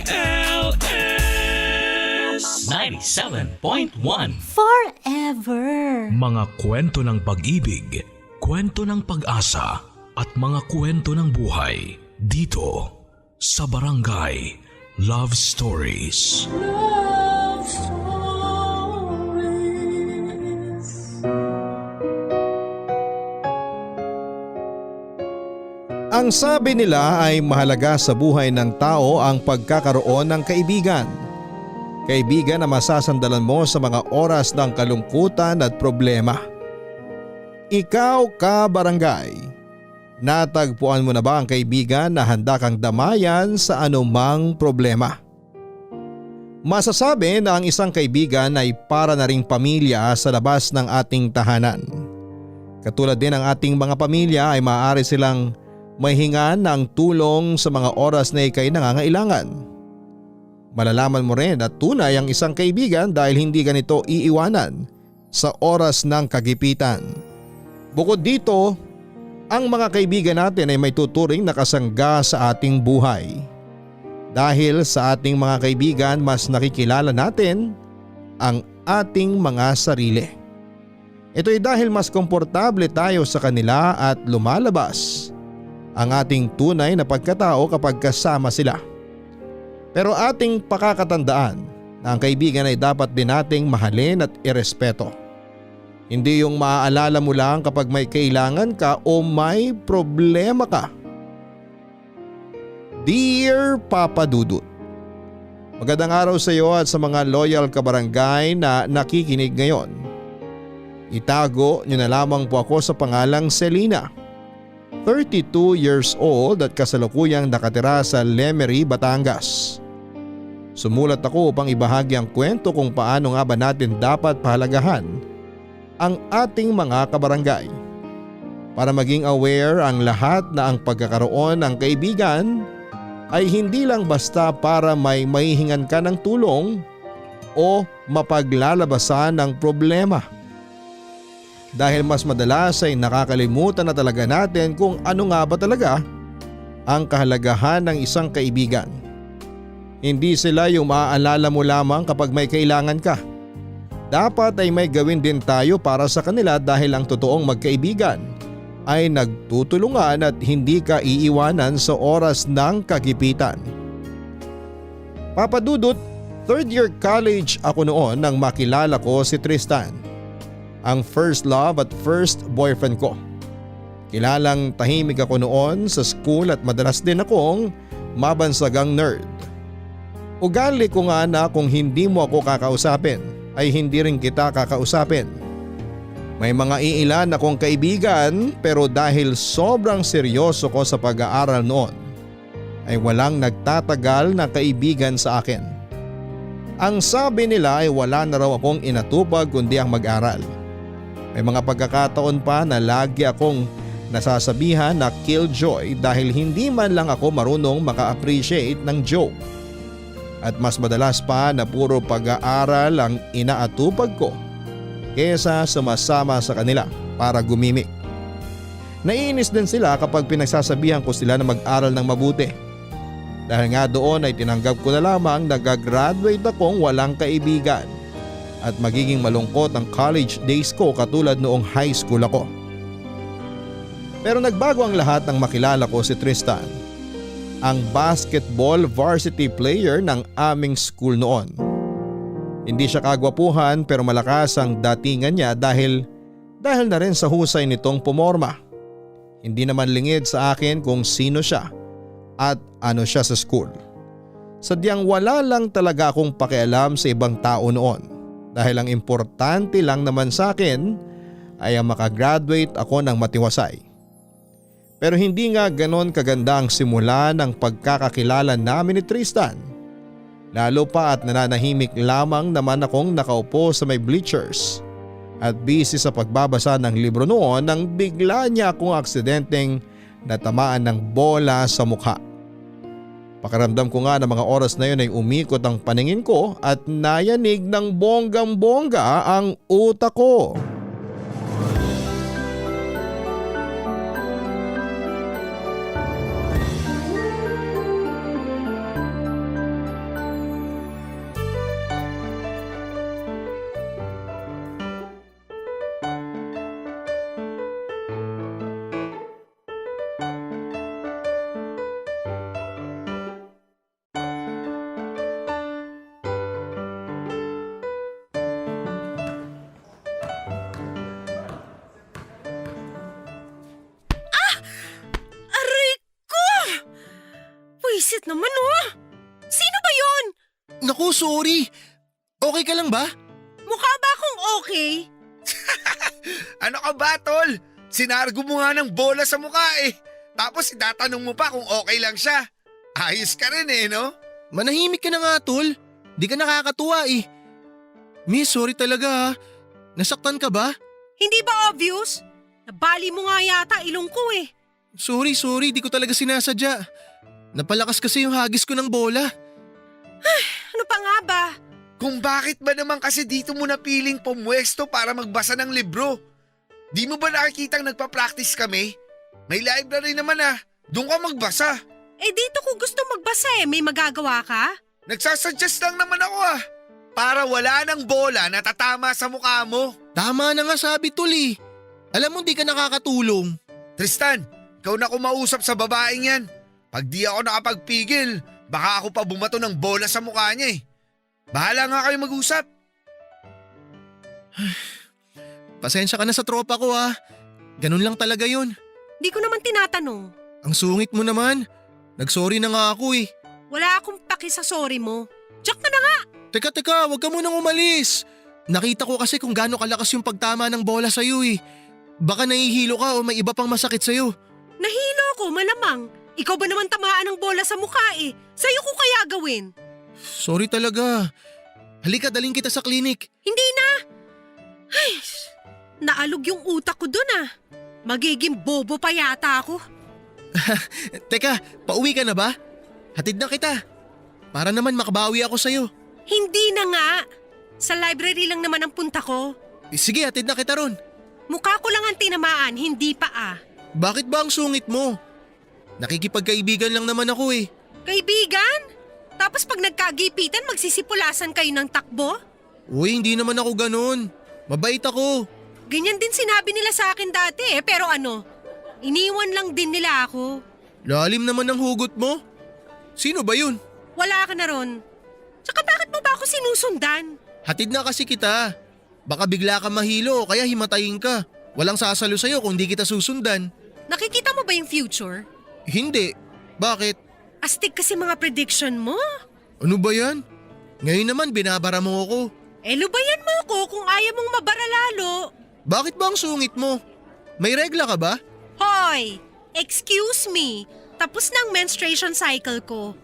DWILS 97.1 Forever. Mga kwento ng pag-ibig, kwento ng pag-asa at mga kwento ng buhay dito sa Barangay Love Stories. Love Stories. Ang sabi nila ay mahalaga sa buhay ng tao ang pagkakaroon ng kaibigan. Kaibigan na masasandalan mo sa mga oras ng kalungkutan at problema. Ikaw ka barangay, natagpuan mo na ba ang kaibigan na handa kang damayan sa anumang problema? Masasabi na ang isang kaibigan ay para na ring pamilya sa labas ng ating tahanan. Katulad din ng ating mga pamilya ay maaari silang mahingan ng tulong sa mga oras na ikay nangangailangan. Malalaman mo rin at tunay ang isang kaibigan dahil hindi ganito iiwanan sa oras ng kagipitan. Bukod dito, ang mga kaibigan natin ay may tuturing na kasangga sa ating buhay. Dahil sa ating mga kaibigan mas nakikilala natin ang ating mga sarili. Ito'y dahil mas komportable tayo sa kanila at lumalabas ang ating tunay na pagkatao kapag kasama sila. Pero ating pakakatandaan na ang kaibigan ay dapat din nating mahalin at irespeto. Hindi yung maaalala mo lang kapag may kailangan ka o may problema ka. Dear Papa Dudut, magandang araw sa iyo at sa mga loyal kabarangay na nakikinig ngayon. Itago niyo na lamang po ako sa pangalang Selena. 32 years old at kasalukuyang nakatira sa Lemery, Batangas. Sumulat ako upang ibahagi ang kwento kung paano nga ba natin dapat pahalagahan ang ating mga kabarangay. Para maging aware ang lahat na ang pagkakaroon ng kaibigan ay hindi lang basta para may maihingan ka ng tulong o mapaglalabasan ng problema. Dahil mas madalas ay nakakalimutan na talaga natin kung ano nga ba talaga ang kahalagahan ng isang kaibigan. Hindi sila yung maaalala mo lamang kapag may kailangan ka. Dapat ay may gawin din tayo para sa kanila dahil ang totoong magkaibigan ay nagtutulungan at hindi ka iiwanan sa oras ng kagipitan. Papa Dudut, third year college ako noon nang makilala ko si Tristan. Ang first love at first boyfriend ko. Kilalang tahimik ako noon sa school at madalas din akong mabansagang nerd. Ugali ko nga na kung hindi mo ako kakausapin ay hindi rin kita kakausapin. May mga iilan akong kaibigan pero dahil sobrang seryoso ko sa pag-aaral noon ay walang nagtatagal na kaibigan sa akin. Ang sabi nila ay wala na raw akong inatupag kundi ang mag-aral. May mga pagkakataon pa na lagi akong nasasabihan na killjoy dahil hindi man lang ako marunong maka-appreciate ng joke. At mas madalas pa na puro pag-aaral ang inaatupag ko kesa sumasama sa kanila para gumimik. Naiinis din sila kapag pinagsasabihan ko sila na mag-aral ng mabuti. Dahil nga doon ay tinanggap ko na lamang na gagraduate akong walang kaibigan. At magiging malungkot ang college days ko katulad noong high school ako. Pero nagbago ang lahat nang makilala ko si Tristan, ang basketball varsity player ng aming school noon. Hindi siya kagwapuhan pero malakas ang datingan niya dahil na rin sa husay nitong pumorma. Hindi naman lingid sa akin kung sino siya at ano siya sa school. Sadyang wala lang talaga akong pakialam sa ibang tao noon. Dahil ang importante lang naman sa akin ay ang makagraduate ako ng matiwasay. Pero hindi nga ganon kaganda ang simula ng pagkakakilala namin ni Tristan. Lalo pa at nananahimik lamang naman akong nakaupo sa may bleachers at busy sa pagbabasa ng libro noon nang bigla niya akong aksidenteng natamaan ng bola sa mukha. Pakiramdam ko nga na mga oras na yun ay umikot ang paningin ko at nayanig ng bonggang-bongga ang utak ko. Visit naman oh! Sino ba yon? Naku, sorry. Okay ka lang ba? Mukha ba akong okay? Ano ka ba, tol? Sinargo mo nga ng bola sa mukha eh. Tapos itatanong mo pa kung okay lang siya. Ayos ka rin eh, no? Manahimik ka na nga, tol. Di ka nakakatuwa eh. Miss, sorry talaga ha. Nasaktan ka ba? Hindi ba obvious? Nabali mo nga yata ilong ko eh. Sorry, di ko talaga sinasadya. Napalakas kasi yung hagis ko ng bola. Ano pa nga ba? Kung bakit ba naman kasi dito mo napiling pumwesto para magbasa ng libro? Di mo ba nakikitang nagpa-practice kami? May library naman ah. Doon ka magbasa. Eh dito ko gusto magbasa eh. May magagawa ka? Nagsasuggest lang naman ako ah. Para wala ng bola na tatama sa mukha mo. Tama na nga sabi, tol eh. Alam mo di ka nakakatulong. Tristan, ikaw na kumausap sa babaeng yan. Pag di ako nakapagpigil, baka ako pa bumato ng bola sa mukha niya eh. Bahala nga kayo mag-usap. Pasensya ka na sa tropa ko ha. Ganun lang talaga yun. Di ko naman tinatanong. Ang sungit mo naman. Nagsorry na nga ako eh. Wala akong paki sa sorry mo. Jack ka na nga! Teka, wag ka munang umalis. Nakita ko kasi kung gaano kalakas yung pagtama ng bola sa'yo eh. Baka nahihilo ka o may iba pang masakit sa'yo. Nahilo ko, malamang. Ikaw ba naman tamaan ng bola sa mukha eh? Sa'yo ko kaya gawin? Sorry talaga. Halika, daling kita sa klinik. Hindi na! Ay, naalog yung utak ko dun ah. Magiging bobo pa yata ako. Teka, pauwi ka na ba? Hatid na kita. Para naman makabawi ako sa'yo. Hindi na nga. Sa library lang naman ang punta ko. Sige, hatid na kita ron. Mukha ko lang ang tinamaan, hindi pa ah. Bakit ba ang sungit mo? Nakikipagkaibigan lang naman ako eh. Kaibigan? Tapos pag nagkagipitan, magsisipulasan kayo ng takbo? Uy, hindi naman ako ganun. Mabait ako. Ganyan din sinabi nila sa akin dati eh, pero ano? Iniwan lang din nila ako. Lalim naman ang hugot mo. Sino ba yun? Wala ka na ron. Tsaka bakit mo ba ako sinusundan? Hatid na kasi kita. Baka bigla ka mahilo o kaya himatayin ka. Walang sasalo sa'yo kung di kita susundan. Nakikita mo ba yung future? Hindi. Bakit? Astig kasi mga prediction mo. Ano ba yan? Ngayon naman binabara mo ako. Eh lubayan mo ako kung ayaw mong mabara lalo. Bakit ba ang sungit mo? May regla ka ba? Hoy! Excuse me. Tapos na ang menstruation cycle ko.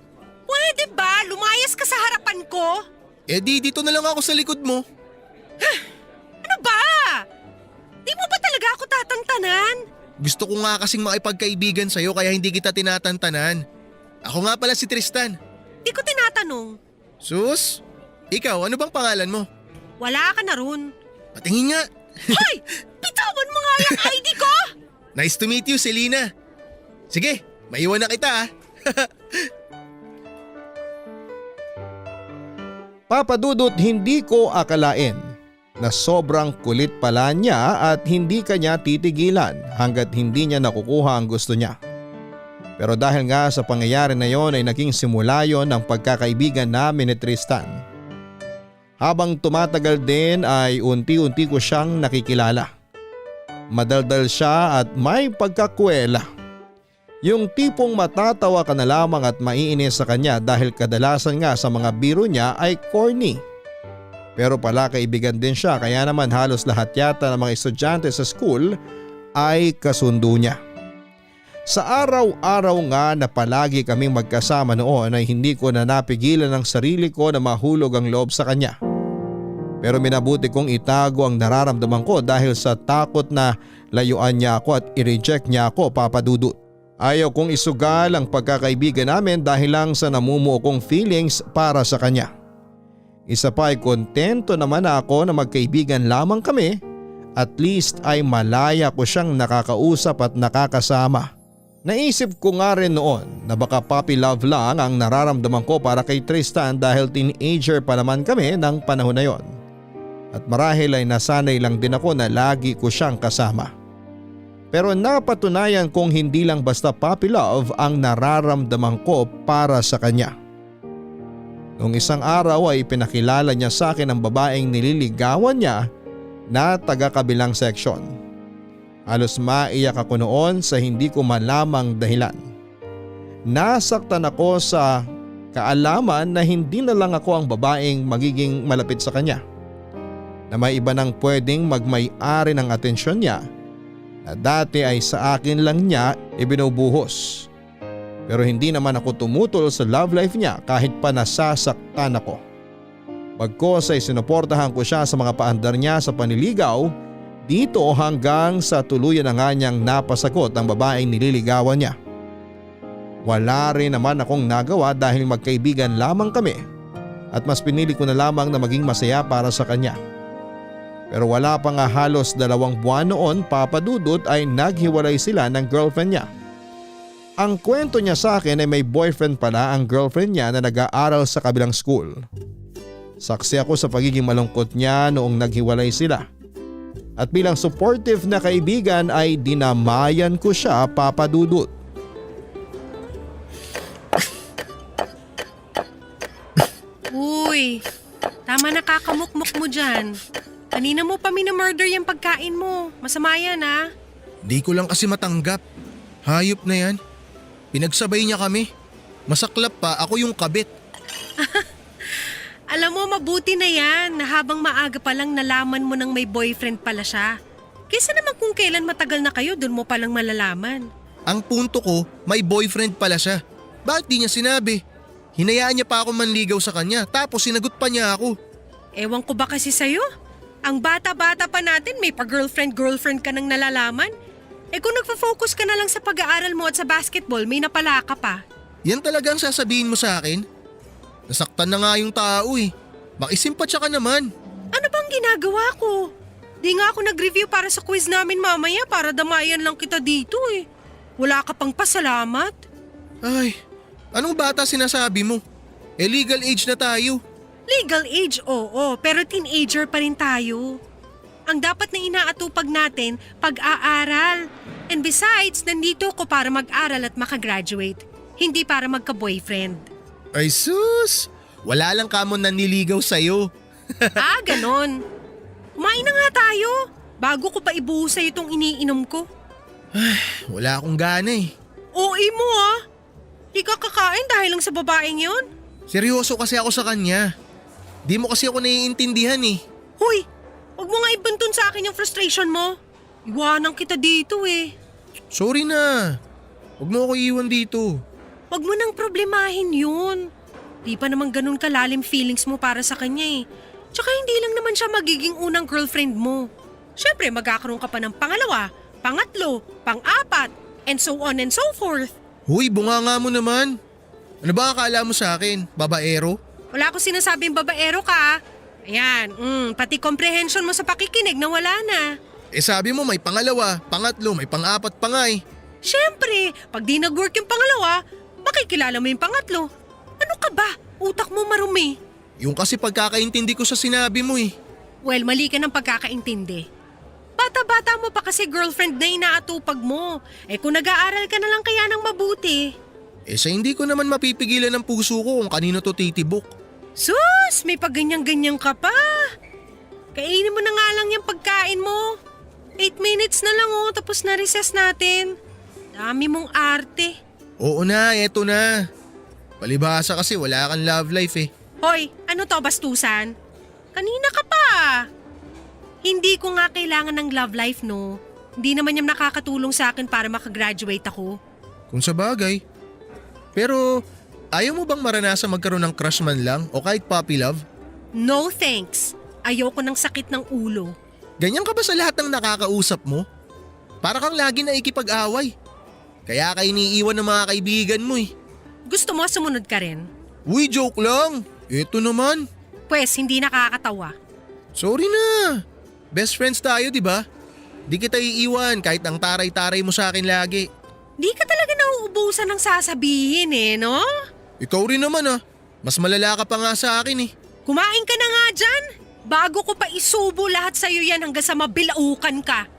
Pwede ba? Lumayas ka sa harapan ko? Eh di dito na lang ako sa likod mo. Ano ba? Di mo ba talaga ako tatantanan? Gusto ko nga kasing makipagkaibigan sa'yo kaya hindi kita tinatantanan. Ako nga pala si Tristan. Di ko tinatanong. Sus? Ikaw, ano bang pangalan mo? Wala ka na ron. Patingin nga. Hoy! Bitawan mo nga yung ID ko! Nice to meet you, Selena. Sige, maiwan na kita ah. Papa Dudut, hindi ko akalain na sobrang kulit pala niya at hindi kanya titigilan hanggat hindi niya nakukuha ang gusto niya. Pero dahil nga sa pangyayari na yon ay naging simula yon ng pagkakaibigan namin ni Tristan. Habang tumatagal din ay unti-unti ko siyang nakikilala. Madaldal siya at may pagkakwela. Yung tipong matatawa ka na lamang at maiinis sa kanya dahil kadalasan nga sa mga biro niya ay corny. Pero pala kaibigan din siya kaya naman halos lahat yata ng mga estudyante sa school ay kasundo niya. Sa araw-araw nga na palagi kaming magkasama noon ay hindi ko na napigilan ang sarili ko na mahulog ang loob sa kanya. Pero minabuti kong itago ang nararamdaman ko dahil sa takot na layuan niya ako at i-reject niya ako, Papa Dudut. Ayaw kong isugal ang pagkakaibigan namin dahil lang sa namumuo kong feelings para sa kanya. Isa pa ay kontento naman ako na magkaibigan lamang kami, at least ay malaya ko siyang nakakausap at nakakasama. Naisip ko nga rin noon na baka puppy love lang ang nararamdaman ko para kay Tristan dahil teenager pa naman kami ng panahon na yon. At marahil ay nasanay lang din ako na lagi ko siyang kasama. Pero napatunayan kong hindi lang basta puppy love ang nararamdaman ko para sa kanya. Noong isang araw ay pinakilala niya sa akin ang babaeng nililigawan niya na taga-kabilang section. Halos maiyak ako noon sa hindi ko malamang dahilan. nasaktan ako sa kaalaman na hindi na lang ako ang babaeng magiging malapit sa kanya. Na may iba nang pwedeng magmay-ari ng atensyon niya na dati ay sa akin lang niya ibinubuhos. Pero hindi naman ako tumutol sa love life niya kahit pa nasasaktan ako. Bagkos ay sinuportahan ko siya sa mga paandar niya sa panliligaw dito hanggang sa tuluyan na nga niyang napasagot ang babaeng nililigawan niya. Wala rin naman akong nagawa dahil magkaibigan lamang kami at mas pinili ko na lamang na maging masaya para sa kanya. Pero wala pa nga halos 2 buwan noon, Papa Dudut, ay naghiwalay sila ng girlfriend niya. Ang kwento niya sa akin ay may boyfriend pala ang girlfriend niya na nag-aaral sa kabilang school. Saksi ako sa pagiging malungkot niya noong naghiwalay sila. At bilang supportive na kaibigan ay dinamayan ko siya, Papa Dudut. Uy, tama na kakamukmuk mo dyan. Kanina mo pa minamurder yung pagkain mo. Masama yan ha. Di ko lang kasi matanggap. Hayop na yan. Pinagsabay niya kami. Masaklap pa, ako yung kabit. Alam mo, mabuti na yan na habang maaga pa lang nalaman mo nang may boyfriend pala siya. Kaysa naman kung kailan matagal na kayo, dun mo palang malalaman. Ang punto ko, may boyfriend pala siya. Bakit di niya sinabi? Hinayaan niya pa ako manligaw sa kanya tapos sinagot pa niya ako. Ewan ko ba kasi sa'yo? Ang bata-bata pa natin may pa-girlfriend ka nang nalalaman. Kung nagpa-focus ka na lang sa pag-aaral mo at sa basketball, may napala ka pa. Yan talaga ang sasabihin mo sa akin? Nasaktan na nga yung tao eh. Makisimpatya ka naman. Ano bang ginagawa ko? Di nga ako nag-review para sa quiz namin mamaya para damayan lang kita dito eh. Wala ka pang pasalamat. Ay, anong bata sinasabi mo? Legal age na tayo. Legal age, oo, pero teenager pa rin tayo. Ang dapat na inaatupag natin, pag-aaral. And besides, nandito ko para mag-aral at makagraduate. Hindi para magka-boyfriend. Ay sus! Wala lang kamon naniligaw sa'yo. Ganon. Kumain na nga tayo. Bago ko pa ibuhos sa'yo itong iniinom ko. Wala akong gana eh. OA mo ah. Di ka kakain dahil lang sa babaeng yon. Seryoso kasi ako sa kanya. Di mo kasi ako naiintindihan eh. Hoy, wag mo nga ibantun sa akin yung frustration mo. Iwanan kita dito eh. Sorry na. Huwag mo ako iwan dito. Wag mo nang problemahin yun. Di pa naman ganun kalalim feelings mo para sa kanya eh. Tsaka hindi lang naman siya magiging unang girlfriend mo. Siyempre magkakaroon ka pa ng pangalawa, pangatlo, pang-apat, and so on and so forth. Huy, bunganga mo naman. Ano ba akala mo sa akin? Babaero? Wala ko sinasabing babaero ka ah. Ayan, pati comprehension mo sa pakikinig na wala na. Sabi mo may pangalawa, pangatlo, may pang-apat pa nga eh. Siyempre, pag di nag-work yung pangalawa, makikilala mo yung pangatlo. Ano ka ba? Utak mo marumi. Yung kasi pagkakaintindi ko sa sinabi mo eh. Well, mali ka ng pagkakaintindi. Bata-bata mo pa kasi girlfriend na inaatupag mo. Kung nag-aaral ka na lang kaya ng mabuti. Sa hindi ko naman mapipigilan ng puso ko kung kanino to titibok. Sus, may pagganyan-ganyan ka pa. Kainin mo na nga lang yung pagkain mo. 8 minutes na lang tapos na recess natin. Dami mong arte. Oo na, eto na. Palibhasa kasi wala kang love life eh. Hoy, ano to bastusan? Kanina ka pa. Hindi ko nga kailangan ng love life, no? Hindi naman yung nakakatulong sa akin para makagraduate ako. Kung sa bagay. Pero ayaw mo bang maranasan magkaroon ng crush man lang o kahit puppy love? No thanks. Ayoko ng sakit ng ulo. Ganyan ka ba sa lahat ng nakakausap mo? Para kang lagi na ikipag-away. Kaya ka iniiwan ng mga kaibigan mo eh. Gusto mo sumunod ka rin? Uy, joke lang. Ito naman. Pwes, hindi nakakatawa. Sorry na. Best friends tayo, di ba? Di kita iiwan kahit ang taray-taray mo sa akin lagi. Di ka talaga nauubusan ng sasabihin no? Ikaw rin naman ah. Mas malala ka pa nga sa akin eh. Kumain ka na nga dyan. Bago ko pa isubo lahat sa'yo yan hanggang sa mabilaukan ka.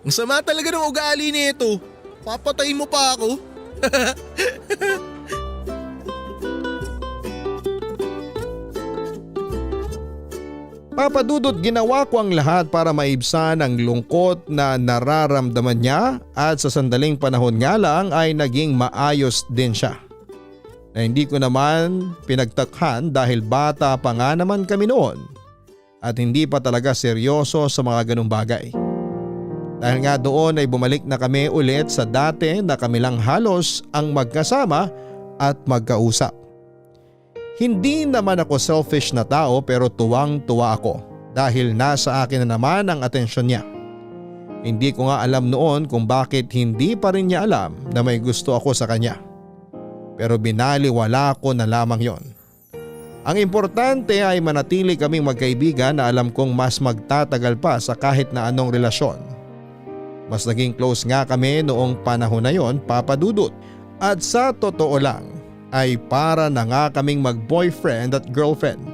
Ang sama talaga ng ugali nito. Papatay mo pa ako. Papa Dudut, ginawa ko ang lahat para maibsan ang lungkot na nararamdaman niya at sa sandaling panahon nga lang ay naging maayos din siya. Na hindi ko naman pinagtakhan dahil bata pa nga naman kami noon at hindi pa talaga seryoso sa mga ganung bagay. Dahil nga doon ay bumalik na kami ulit sa dati na kami lang halos ang magkasama at magkausap. Hindi naman ako selfish na tao pero tuwang-tuwa ako dahil nasa akin na naman ang atensyon niya. Hindi ko nga alam noon kung bakit hindi pa rin niya alam na may gusto ako sa kanya. Pero binaliwala ko na lamang yon. Ang importante ay manatili kaming magkaibigan na alam kong mas magtatagal pa sa kahit na anong relasyon. Mas naging close nga kami noong panahon na yon, Papa Dudut. At sa totoo lang ay para na nga kaming mag-boyfriend at girlfriend.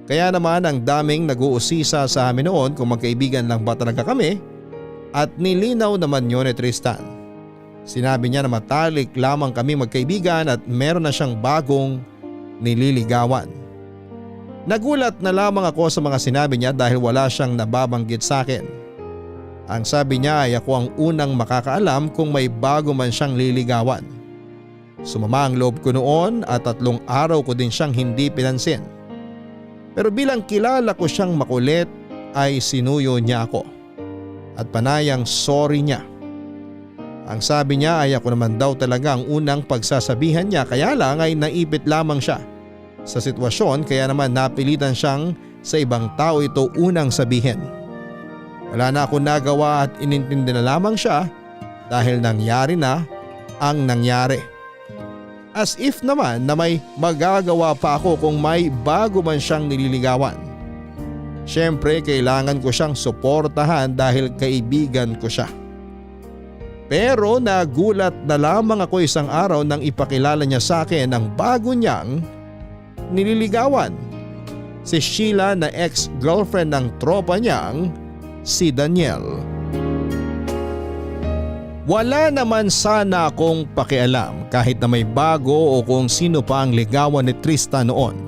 Kaya naman ang daming nag-uusisa sa amin noon kung magkaibigan lang ba talaga kami at nilinaw naman yun ni Tristan. Sinabi niya na matalik lamang kami magkaibigan at meron na siyang bagong nililigawan. Nagulat na lamang ako sa mga sinabi niya dahil wala siyang nababanggit sa akin. Ang sabi niya ay ako ang unang makakaalam kung may bago man siyang liligawan. Sumama ang loob ko noon at 3 araw ko din siyang hindi pinansin. Pero bilang kilala ko siyang makulit ay sinuyo niya ako. At panayang sorry niya. Ang sabi niya ay ako naman daw talaga ang unang pagsasabihan niya kaya lang ay naipit lamang siya sa sitwasyon kaya naman napilitan siyang sa ibang tao ito unang sabihin. Wala na ako nagawa at inintindi na lamang siya dahil nangyari na ang nangyari. As if naman na may magagawa pa ako kung may bago man siyang nililigawan. Siyempre kailangan ko siyang suportahan dahil kaibigan ko siya. Pero nagulat na lamang ako isang araw nang ipakilala niya sa akin ang bago niyang nililigawan. Si Sheila na ex-girlfriend ng tropa niyang si Daniel. Wala naman sana akong pakialam kahit na may bago o kung sino pa ang ligawan ni Tristan noon.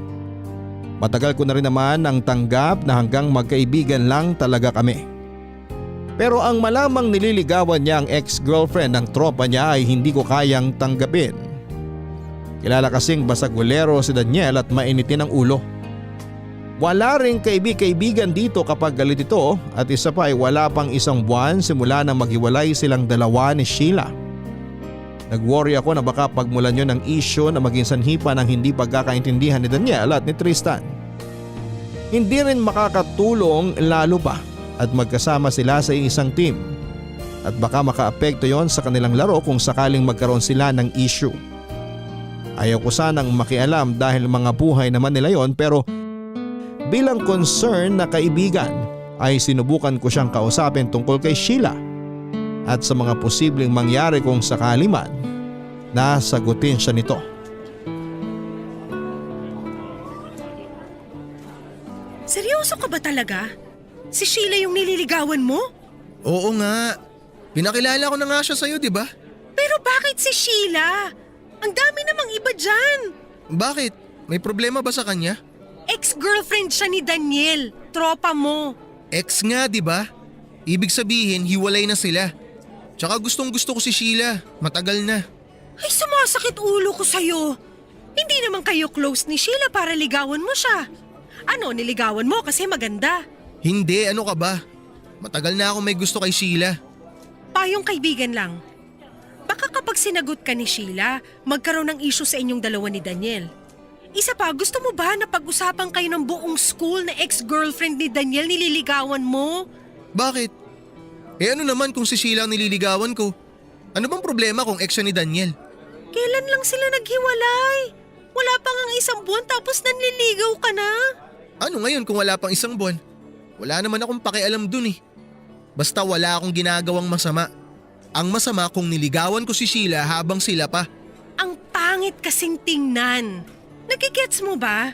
Matagal ko na rin naman ang tanggap na hanggang magkaibigan lang talaga kami. Pero ang malamang nililigawan niya ang ex-girlfriend ng tropa niya ay hindi ko kayang tanggapin. Kilala kasing basagulero si Daniel at mainitin ang ulo. Wala ring kaibigan dito kapag galit ito at isa pa ay wala pang 1 buwan simula nang maghiwalay silang dalawa ni Sheila. Nag-worry ako na baka pagmulan yun ng issue na maging sanhipa ng hindi pagkakaintindihan ni Daniel at ni Tristan. Hindi rin makakatulong lalo pa at magkasama sila sa isang team at baka makaapekto yon sa kanilang laro kung sakaling magkaroon sila ng issue. Ayaw ko sanang makialam dahil mga buhay naman nila yon pero bilang concern na kaibigan ay sinubukan ko siyang kausapin tungkol kay Sheila at sa mga posibleng mangyari kung sakali man na sagutin siya nito. Seryoso ka ba talaga? Si Sheila yung nililigawan mo? Oo nga. Pinakilala ko na nga siya sa'yo, di ba? Pero bakit si Sheila? Ang dami namang iba dyan. Bakit? May problema ba sa kanya? Ex-girlfriend siya ni Daniel, tropa mo. Ex nga, di ba? Ibig sabihin, hiwalay na sila. Tsaka gustong gusto ko si Sheila. Matagal na. Ay, sumasakit ulo ko sa'yo. Hindi naman kayo close ni Sheila para ligawan mo siya. Ano, niligawan mo kasi maganda? Hindi, ano ka ba? Matagal na ako may gusto kay Sheila. Payong kaibigan lang. Baka kapag sinagot ka ni Sheila, magkaroon ng issue sa inyong dalawa ni Daniel. Isa pa, gusto mo ba na pag-usapan kayo ng buong school na ex-girlfriend ni Daniel nililigawan mo? Bakit? Eh ano naman kung si Sheila ang nililigawan ko? Ano bang problema kung ex siya ni Daniel? Kailan lang sila naghiwalay? Wala pa ngang 1 buwan tapos nanliligaw ka na? Ano ngayon kung wala pang 1 buwan? Wala naman akong pakialam dun eh. Basta wala akong ginagawang masama. Ang masama kung niligawan ko si Sheila habang sila pa. Ang pangit kasing tingnan. Nagigets mo ba?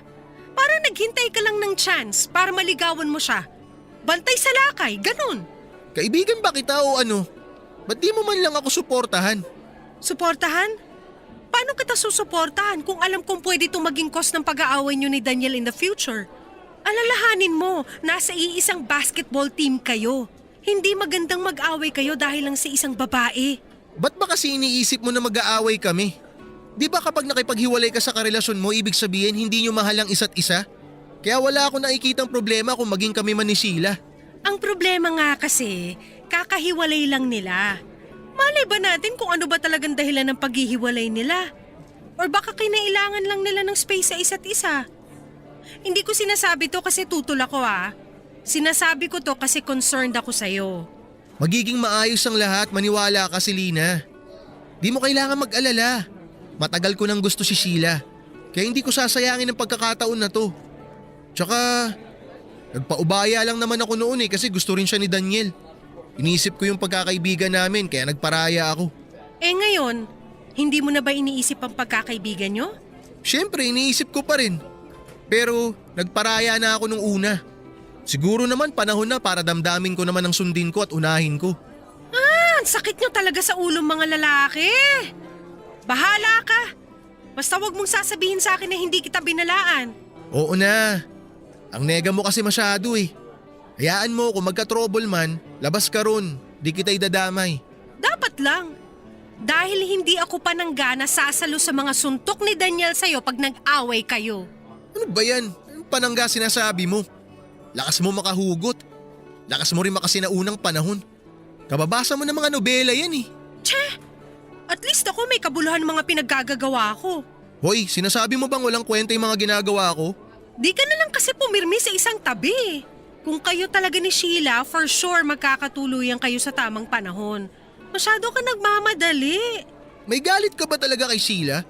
Para naghintay ka lang ng chance para maligawan mo siya. Bantay sa lakay, ganun. Kaibigan ba kita o ano? Ba't di mo man lang ako suportahan? Suportahan? Paano kita susuportahan kung alam kong pwede itong maging cause ng pag-aaway niyo ni Daniel in the future? Alalahanin mo, nasa iisang basketball team kayo. Hindi magandang mag-away kayo dahil lang sa isang babae. Ba't ba kasi iniisip mo na mag-aaway kami? Di ba kapag nakipaghiwalay ka sa karelasyon mo, ibig sabihin hindi nyo mahal ang isa't isa? Kaya wala akong nakikitang problema kung maging kami man ni Sheila. Ang problema nga kasi, kakahiwalay lang nila. Malay ba natin kung ano ba talagang dahilan ng paghihiwalay nila? Or baka kinailangan lang nila ng space sa isa't isa? Hindi ko sinasabi to kasi tutol ako Sinasabi ko to kasi concerned ako sa'yo. Magiging maayos ang lahat, maniwala ka Selena. Di mo kailangan mag-alala. Matagal ko nang gusto si Sheila. Kaya hindi ko sasayangin ang pagkakataon na to. Tsaka, nagpaubaya lang naman ako noon kasi gusto rin siya ni Daniel. Iniisip ko yung pagkakaibigan namin kaya nagparaya ako. Ngayon, hindi mo na ba iniisip ang pagkakaibigan nyo? Siyempre, iniisip ko pa rin. Pero nagparaya na ako nung una. Siguro naman panahon na para damdamin ko naman ang sundin ko at unahin ko. Ang sakit nyo talaga sa ulong mga lalaki. Bahala ka. Basta wag mong sasabihin sa akin na hindi kita binalaan. Oo na. Ang nega mo kasi masyado Hayaan mo kung magka-trouble man, labas ka ron. Di kita idadamay. Dapat lang. Dahil hindi ako pananggana sasalo sa mga suntok ni Daniel sa'yo pag nag-away kayo. Ano ba yan? Anong panangga sinasabi mo? Lakas mo makahugot. Lakas mo rin makasinaunang panahon. Kababasa mo ng mga nobela yan At least ako may kabuluhan mga pinaggagawa ko. Hoy, sinasabi mo bang walang kwenta yung mga ginagawa ko? Di ka na lang kasi pumirmi sa isang tabi. Kung kayo talaga ni Sheila, for sure magkakatuluyan kayo sa tamang panahon. Masyado ka nagmamadali. May galit ka ba talaga kay Sheila?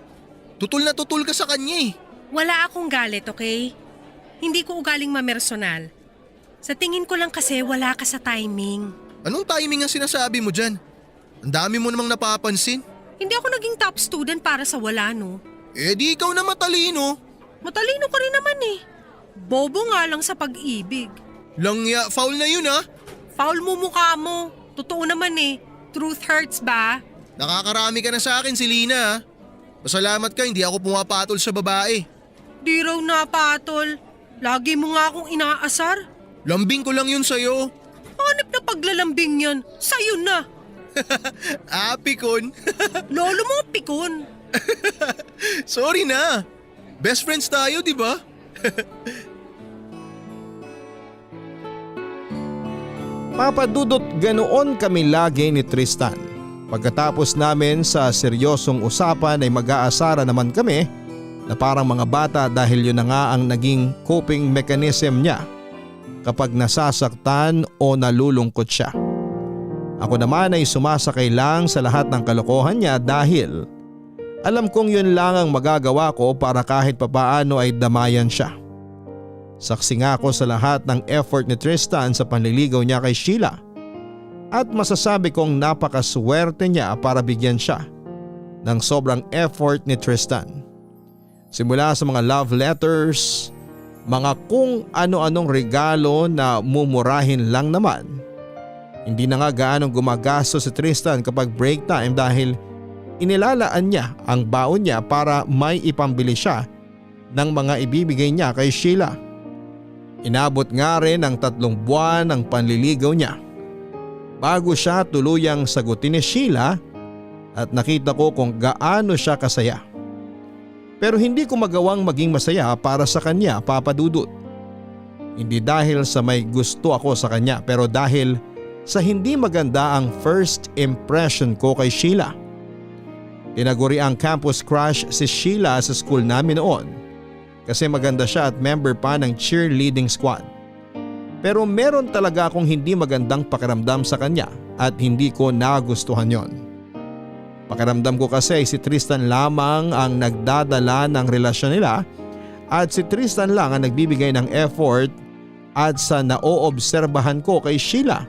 Tutul na tutul ka sa kanya Wala akong galit, okay? Hindi ko ugaling mamersonal. Sa tingin ko lang kasi wala ka sa timing. Anong timing ang sinasabi mo dyan? Ang dami mo namang napapansin. Hindi ako naging top student para sa wala, no? Di ikaw na matalino. Matalino ka rin naman Bobo nga lang sa pag-ibig. Langya, foul na yun Foul mo mukha mo. Totoo naman Truth hurts ba? Nakakarami ka na sa akin, Selena Pasalamat ka, hindi ako pumapatol sa babae. Di raw napatol. Lagi mo nga akong inaasar. Lambing ko lang yun sa'yo. Hanip na paglalambing yan. Sa'yo na. Pikon. Lolo mo, pikon. Sorry na. Best friends tayo, di ba? Papadudot ganoon kami lagi ni Tristan. Pagkatapos namin sa seryosong usapan ay mag-aasara naman kami na parang mga bata dahil yun na nga ang naging coping mechanism niya kapag nasasaktan o nalulungkot siya. Ako naman ay sumasakay lang sa lahat ng kalokohan niya dahil alam kong yun lang ang magagawa ko para kahit papaano ay damayan siya. Saksi nga ako sa lahat ng effort ni Tristan sa panliligaw niya kay Sheila at masasabi kong napakaswerte niya para bigyan siya ng sobrang effort ni Tristan. Simula sa mga love letters, mga kung ano-anong regalo na mumurahin lang naman. Hindi na nga gaanong gumagastos si Tristan kapag break time dahil inilalaan niya ang baon niya para may ipambili siya ng mga ibibigay niya kay Sheila. Inabot nga rin ang 3 buwan ang panliligaw niya bago siya tuluyang sagutin ni Sheila at nakita ko kung gaano siya kasaya. Pero hindi ko magawang maging masaya para sa kanya, Papa Dudut. Hindi dahil sa may gusto ako sa kanya pero dahil sa hindi maganda ang first impression ko kay Sheila. Tinaguri ang campus crush si Sheila sa school namin noon kasi maganda siya at member pa ng cheerleading squad. Pero meron talaga akong hindi magandang pakiramdam sa kanya at hindi ko nagustuhan yon. Pakiramdam ko kasi si Tristan lamang ang nagdadala ng relasyon nila at si Tristan lang ang nagbibigay ng effort at sa naoobserbahan ko kay Sheila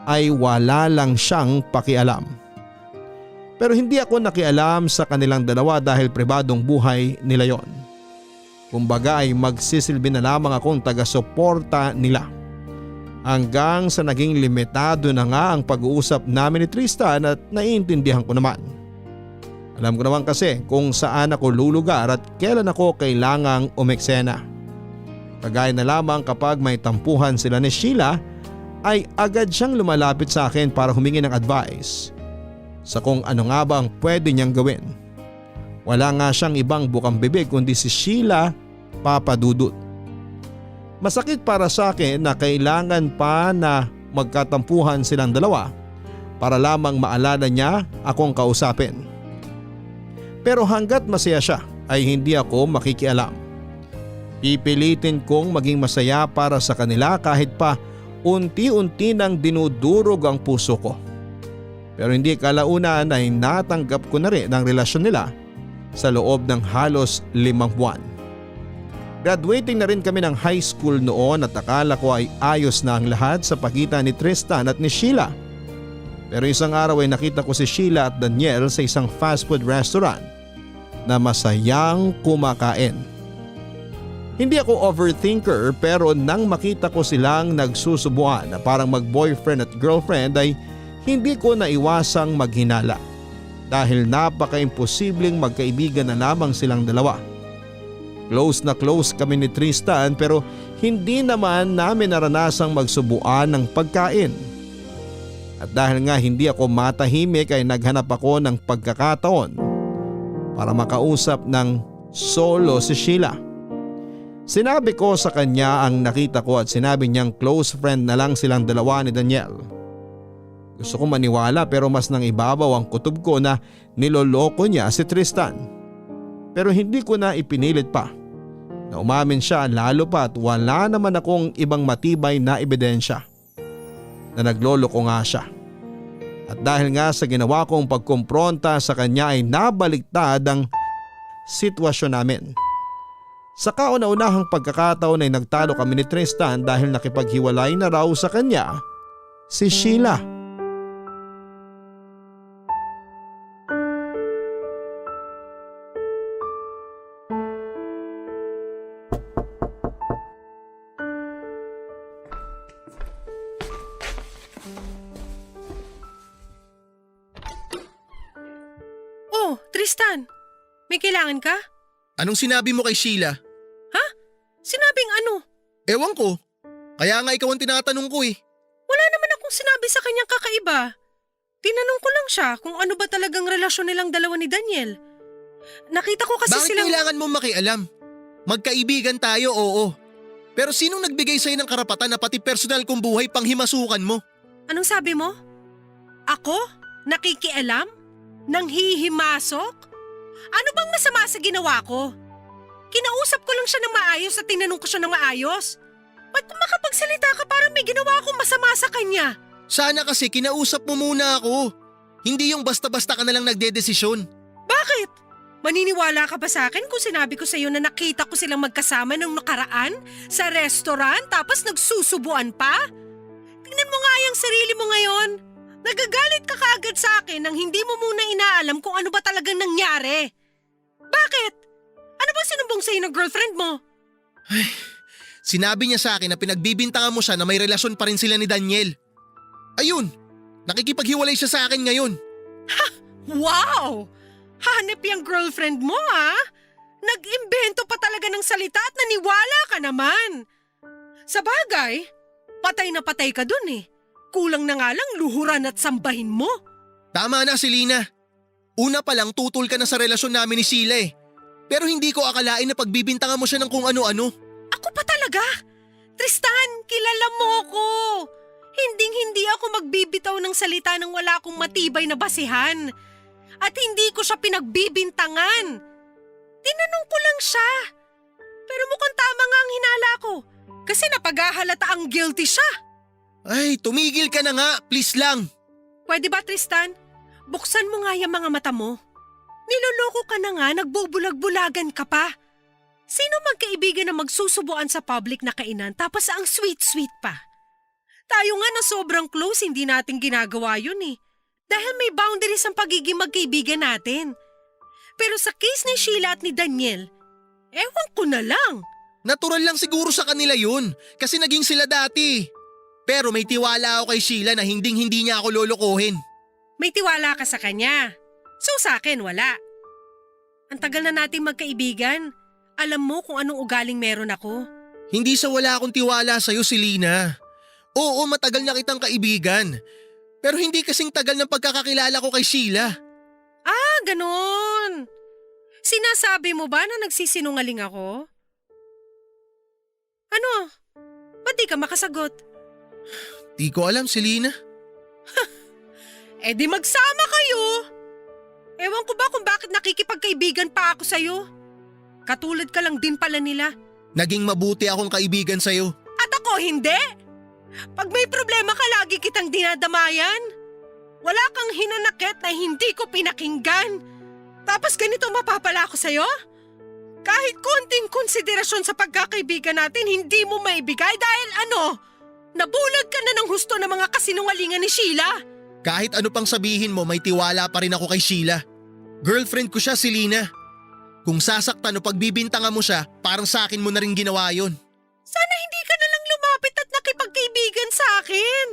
ay wala lang siyang pakialam. Pero hindi ako nakialam sa kanilang dalawa dahil pribadong buhay nila yon. Kumbaga ay magsisilbi na lamang akong taga-suporta nila. Hanggang sa naging limitado na nga ang pag-uusap namin ni Tristan at naiintindihan ko naman. Alam ko naman kasi kung saan ako lulugar at kailan ako kailangang umeksena. Kagaya na lamang kapag may tampuhan sila ni Sheila ay agad siyang lumalapit sa akin para humingi ng advice sa kung ano nga ba ang pwede niyang gawin. Wala nga siyang ibang bukang bibig kundi si Sheila, Papa Dudut. Masakit para sa akin na kailangan pa na magkatampuhan silang dalawa para lamang maalala niya akong kausapin. Pero hanggat masaya siya ay hindi ako makikialam. Pipilitin kong maging masaya para sa kanila kahit pa unti-unti nang dinudurog ang puso ko. Pero hindi kalaunan ay natanggap ko na rin ang relasyon nila sa loob ng halos 5 buwan. Graduating na rin kami ng high school noon at akala ko ay ayos na ang lahat sa pagitan ni Tristan at ni Sheila. Pero isang araw ay nakita ko si Sheila at Daniel sa isang fast food restaurant na masayang kumakain. Hindi ako overthinker pero nang makita ko silang nagsusubuan na parang mag-boyfriend at girlfriend ay hindi ko naiwasang maghinala dahil napaka-imposibleng magkaibigan na lamang silang dalawa. Close na close kami ni Tristan pero hindi naman namin naranasang magsubuan ng pagkain. At dahil nga hindi ako matahimik ay naghanap ako ng pagkakataon para makausap ng solo si Sheila. Sinabi ko sa kanya ang nakita ko at sinabi niyang close friend na lang silang dalawa ni Daniel. Gusto ko maniwala pero mas nang ibabaw ang kutob ko na niloloko niya si Tristan. Pero hindi ko na ipinilit pa. Na umamin siya lalo pa at wala naman akong ibang matibay na ebidensya na nagloloko nga siya. At dahil nga sa ginawa kong pagkumpronta sa kanya ay nabaliktad ang sitwasyon namin. Sa kauna-unahang pagkakataon ay nagtalo kami ni Tristan dahil nakipaghiwalay na raw sa kanya si Sheila. Oh, Tristan, may kailangan ka? Anong sinabi mo kay Sheila? Ha? Sinabing ano? Ewan ko. Kaya nga ikaw ang tinatanong ko eh. Wala naman akong sinabi sa kanyang kakaiba. Tinanong ko lang siya kung ano ba talagang relasyon nilang dalawa ni Daniel. Nakita ko kasi Bakit silang… kailangan mo makialam? Magkaibigan tayo, oo. Pero sinong nagbigay sa'yo ng karapatan na pati personal kong buhay pang himasukan mo? Anong sabi mo? Ako? Nakikialam? Nanghihimasok? Ano bang masama sa ginawa ko? Kinausap ko lang siya ng maayos at tinanong ko siya ng maayos. Ba't makapagsalita ka parang may ginawa akong masama sa kanya? Sana kasi kinausap mo muna ako. Hindi yung basta-basta ka nalang nagdedesisyon. Bakit? Maniniwala ka ba sa akin kung sinabi ko sa iyo na nakita ko silang magkasama nung nakaraan sa restaurant tapos nagsusubuan pa? Tingnan mo nga yung sarili mo ngayon. Nagagalit ka kaagad sa akin nang hindi mo muna inaalam kung ano ba talagang nangyari. Bakit? Ano ba sinumbong sa'yo ng girlfriend mo? Sinabi niya sa akin na pinagbibintangan mo siya na may relasyon pa rin sila ni Daniel. Ayun, nakikipaghiwalay siya sa akin ngayon. Ha! Wow! Hanep yung girlfriend mo ha? Nag-imbento pa talaga ng salita at naniwala ka naman. Sa bagay, patay na patay ka dun eh. Kulang na nga lang luhuran at sambahin mo. Tama na, Selena. Una pa lang tutol ka na sa relasyon namin ni Sheila eh. Pero hindi ko akalain na pagbibintangan mo siya ng kung ano-ano. Ako pa talaga? Tristan, kilala mo ko. Hinding-hindi ako magbibitaw ng salita nang wala akong matibay na basihan. At hindi ko siya pinagbibintangan. Tinanong ko lang siya. Pero mukhang tama nga ang hinala ko. Kasi napaghahalata ang guilty siya. Ay, tumigil ka na nga, please lang. Pwede ba, Tristan? Buksan mo nga yung mga mata mo. Niloloko ka na nga, nagbubulag-bulagan ka pa. Sino magkaibigan na magsusubuan sa public na kainan tapos ang sweet-sweet pa? Tayo nga na sobrang close, hindi natin ginagawa yun eh. Dahil may boundaries ang pagiging magkaibigan natin. Pero sa case ni Sheila at ni Daniel, ewan ko na lang. Natural lang siguro sa kanila yun, kasi naging sila dati. Pero may tiwala ako kay Sheila na hinding-hindi niya ako lolokohin. May tiwala ka sa kanya. So sa akin, wala. Ang tagal na nating magkaibigan. Alam mo kung anong ugaling meron ako. Hindi sa wala akong tiwala sa'yo, Selena. Oo, matagal na kitang kaibigan. Pero hindi kasing tagal ng pagkakakilala ko kay Sheila. Ah, ganon. Sinasabi mo ba na nagsisinungaling ako? Ano? Ba't di ka makasagot? Di ko alam, Selena. Eh di magsama kayo. Ewan ko ba kung bakit nakikipagkaibigan pa ako sa'yo? Katulad ka lang din pala nila. Naging mabuti akong kaibigan sa'yo. At ako hindi. Pag may problema ka, lagi kitang dinadamayan. Wala kang hinanakit na hindi ko pinakinggan. Tapos ganito mapapala ako sa'yo? Kahit konting konsiderasyon sa pagkakaibigan natin, hindi mo maibigay dahil nabulag ka na ng husto ng mga kasinungalingan ni Sheila. Kahit ano pang sabihin mo, may tiwala pa rin ako kay Sheila. Girlfriend ko siya, Selena. Kung sasaktan o pagbibintangan mo siya, parang sa akin mo na rin ginawa yun. Sana hindi ka na lang lumapit at nakipagkaibigan sa akin.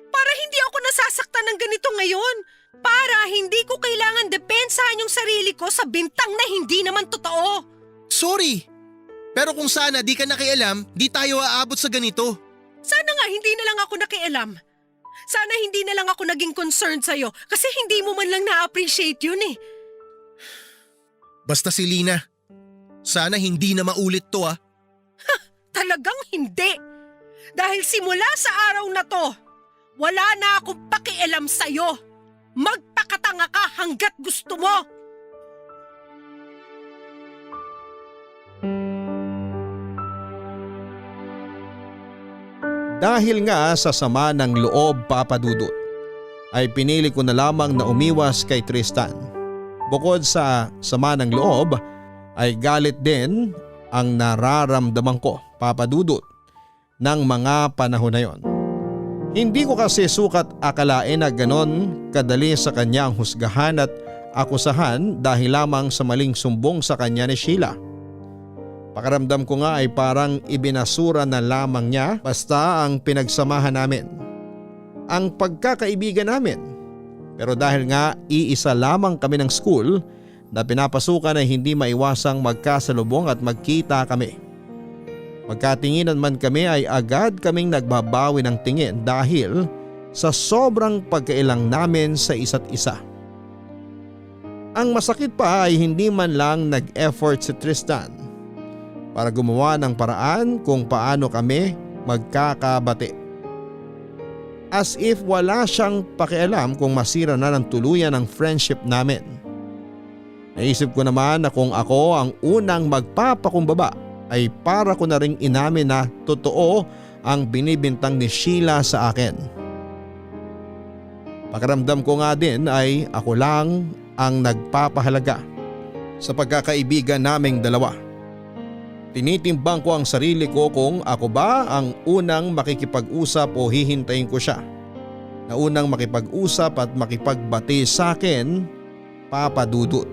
Para hindi ako nasasaktan ng ganito ngayon. Para hindi ko kailangan depensahan yung sarili ko sa bintang na hindi naman totoo. Sorry. Pero kung sana di ka nakialam, di tayo aabot sa ganito. Sana nga hindi na lang ako nakialam. Sana hindi na lang ako naging concerned sa'yo kasi hindi mo man lang na-appreciate yun eh. Basta, Selena, sana hindi na maulit to ah. Talagang hindi. Dahil simula sa araw na to, wala na akong pakialam sa'yo. Magpakatanga ka hanggat gusto mo. Dahil nga sa sama ng loob, Papa Dudut, ay pinili ko na lamang na umiwas kay Tristan. Bukod sa sama ng loob ay galit din ang nararamdaman ko, Papa Dudut, ng mga panahon na yon. Hindi ko kasi sukat akalain na ganon kadali sa kanya ang husgahan at akusahan dahil lamang sa maling sumbong sa kanya ni Sheila. Pakiramdam ko nga ay parang ibinasura na lamang niya basta ang pinagsamahan namin, ang pagkakaibigan namin. Pero dahil nga iisa lamang kami ng school na pinapasukan ay hindi maiwasang magkasalubong at magkita kami. Magkatinginan man kami ay agad kaming nagbabawi ng tingin dahil sa sobrang pagkailang namin sa isa't isa. Ang masakit pa ay hindi man lang nag-effort si Tristan para gumawa ng paraan kung paano kami magkakabati. As if wala siyang pakialam kung masira na ng tuluyan ang friendship namin. Naisip ko naman na kung ako ang unang magpapakumbaba ay para ko na ring inamin na totoo ang binibintang ni Sheila sa akin. Pakiramdam ko nga din ay ako lang ang nagpapahalaga sa pagkakaibigan naming dalawa. Tinitimbang ko ang sarili ko kung ako ba ang unang makikipag-usap o hihintayin ko siya na unang makipag-usap at makipagbati sa akin, Papa Dudut.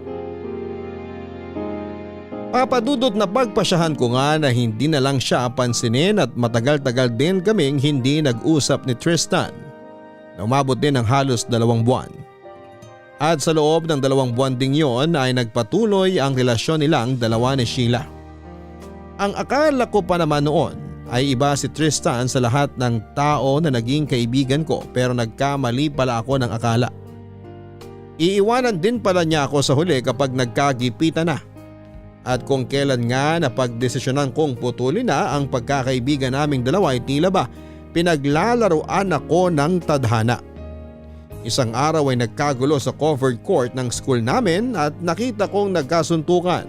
Papa Dudut, na pagpasyahan ko nga na hindi na lang siya pansinin at matagal-tagal din kaming hindi nag-usap ni Tristan na umabot din ng halos 2 buwan. At sa loob ng 2 buwan ding yon ay nagpatuloy ang relasyon nilang dalawa ni Sheila. Ang akala ko pa naman noon ay iba si Tristan sa lahat ng tao na naging kaibigan ko, pero nagkamali pala ako ng akala. Iiwanan din pala niya ako sa huli kapag nagkagipitan na. At kung kailan nga napagdesisyonan kong putulin na ang pagkakaibigan naming dalawa ay tila ba pinaglalaroan ako ng tadhana. Isang araw ay nagkagulo sa covered court ng school namin at nakita kong nagkasuntukan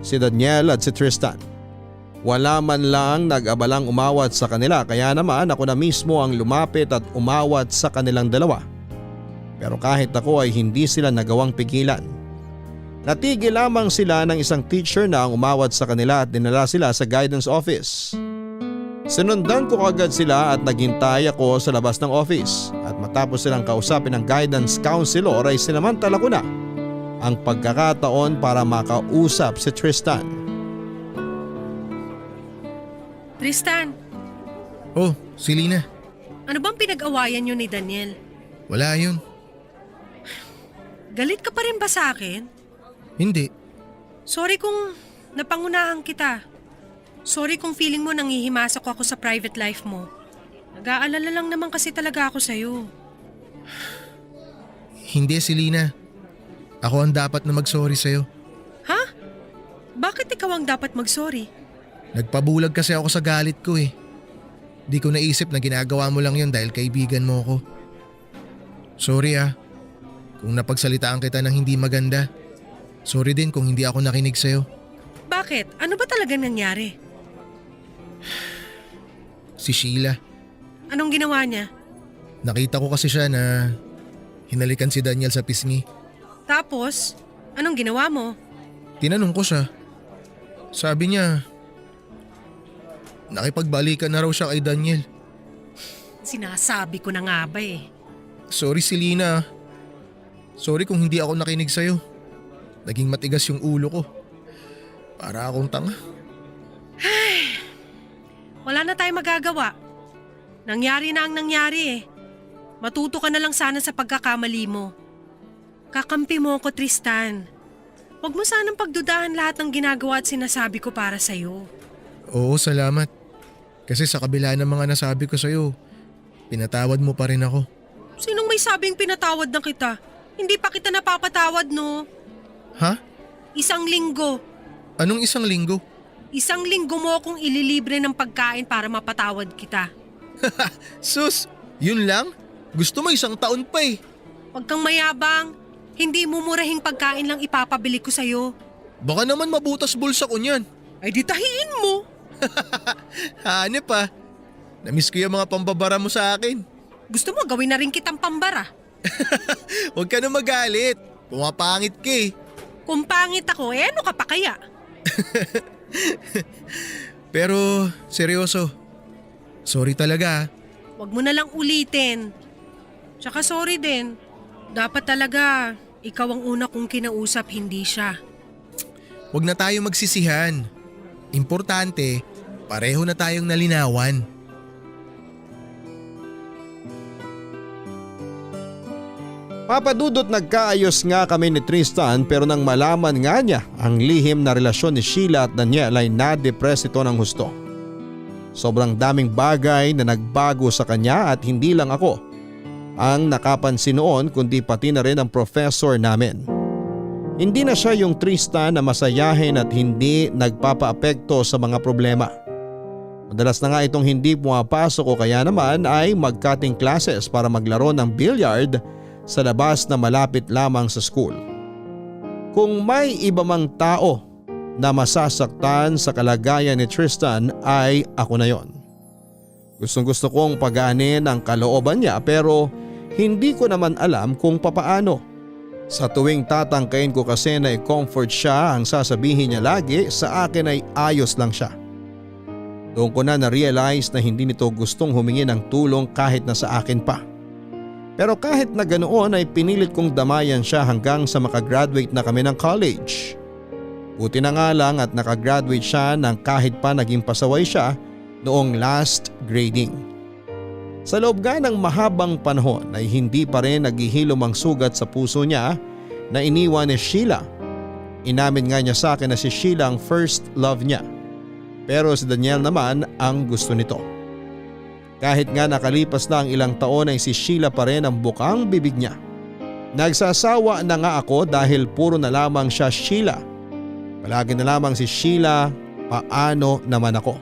si Daniel at si Tristan. Wala man lang nag-abalang umawat sa kanila, kaya naman ako na mismo ang lumapit at umawat sa kanilang dalawa. Pero kahit ako ay hindi sila nagawang pigilan. Natigil lamang sila ng isang teacher na ang umawat sa kanila at dinala sila sa guidance office. Sinundan ko agad sila at naghintay ako sa labas ng office, at matapos silang kausapin ng guidance counselor ay sinamantala ko na ang pagkakataon para makausap si Tristan. Tristan, Oh, Selena. ano bang pinag-awayan niyo ni Daniel? Wala yun. Galit ka pa rin ba sa akin? Hindi. Sorry kung napangunahan kita. Sorry kung feeling mo nangihimasok ako sa private life mo. Nag-aalala lang naman kasi talaga ako sa'yo. Hindi, Selena. Ako ang dapat na mag-sorry sa'yo. Ha? Bakit ikaw ang dapat mag-sorry? Nagpabulag kasi ako sa galit ko eh. Di ko naisip na ginagawa mo lang yun dahil kaibigan mo ako. Sorry kung napagsalitaan kita ng hindi maganda. Sorry din kung hindi ako nakinig sa'yo. Bakit? Ano ba talaga nangyari? Si Sheila. Anong ginawa niya? Nakita ko kasi siya na hinalikan si Daniel sa pisngi. Tapos, anong ginawa mo? Tinanong ko siya. Sabi niya, nakipagbalikan na raw siya kay Daniel. Sinasabi ko na nga ba eh. Sorry Selena. Sorry kung hindi ako nakinig sa'yo. Naging matigas yung ulo ko. Para akong tanga. Wala na tayong magagawa. Nangyari na ang nangyari eh. Matuto ka na lang sana sa pagkakamali mo. Kakampi mo ako, Tristan. Huwag mo sanang pagdudahan lahat ng ginagawa at sinasabi ko para sa'yo. Oo, salamat. Kasi sa kabila ng mga nasabi ko sa'yo, pinatawad mo pa rin ako. Sinong may sabing pinatawad na kita? Hindi pa kita napapatawad, no? Ha? 1 linggo. Anong 1 linggo? 1 linggo mo akong ililibre ng pagkain para mapatawad kita. Sus, yun lang? Gusto mo 1 taon pa eh. Huwag kang mayabang. Hindi mumurahing pagkain lang ipapabili ko sa'yo. Baka naman mabutas bulsa ko niyan. Ay di tahiin mo. Hanep Namiss ko yung mga pambabara mo sa akin. Gusto mo gawin na rin kitang pambara. Huwag ka na magalit. Pumapangit ka eh. Kung pangit ako, ano ka pa kaya? Pero seryoso, sorry talaga. Huwag mo na lang ulitin. Tsaka sorry din. Dapat talaga, ikaw ang una kong kinausap, hindi siya. Huwag na tayo magsisihan. Importante, pareho na tayong nalinawan. Papadudot nagkaayos nga kami ni Tristan pero nang malaman nga niya ang lihim na relasyon ni Sheila at Daniel ay na-depress ito ng husto. Sobrang daming bagay na nagbago sa kanya at hindi lang ako ang nakapansin noon kundi pati na rin ang professor namin. Hindi na siya yung Tristan na masayahin at hindi nagpapaapekto sa mga problema. Madalas na nga itong hindi pumapasok o kaya naman ay mag-cutting classes para maglaro ng billiard sa labas na malapit lamang sa school. Kung may iba mang tao na masasaktan sa kalagayan ni Tristan ay ako na yon. Gustong-gusto kong pagaanin ang kalooban niya pero hindi ko naman alam kung papaano. Sa tuwing tatangkain ko kasi na i-comfort siya, ang sasabihin niya lagi sa akin ay ayos lang siya. Doon ko na realize na hindi nito gustong humingi ng tulong kahit na sa akin pa. Pero kahit na ganoon ay pinilit kong damayan siya hanggang sa makagraduate na kami ng college. Buti na nga lang at nakagraduate siya nang kahit pa naging pasaway siya noong last grading. Sa loob nga ng mahabang panahon ay hindi pa rin naghihilom ang sugat sa puso niya na iniwan ni Sheila. Inamin nga niya sa akin na si Sheila ang first love niya. Pero si Daniel naman ang gusto nito. Kahit nga nakalipas na ang ilang taon ay si Sheila pa rin ang bukang bibig niya. Nagsasawa na nga ako dahil puro na lamang siya Sheila. Palagi na lamang si Sheila, paano naman ako?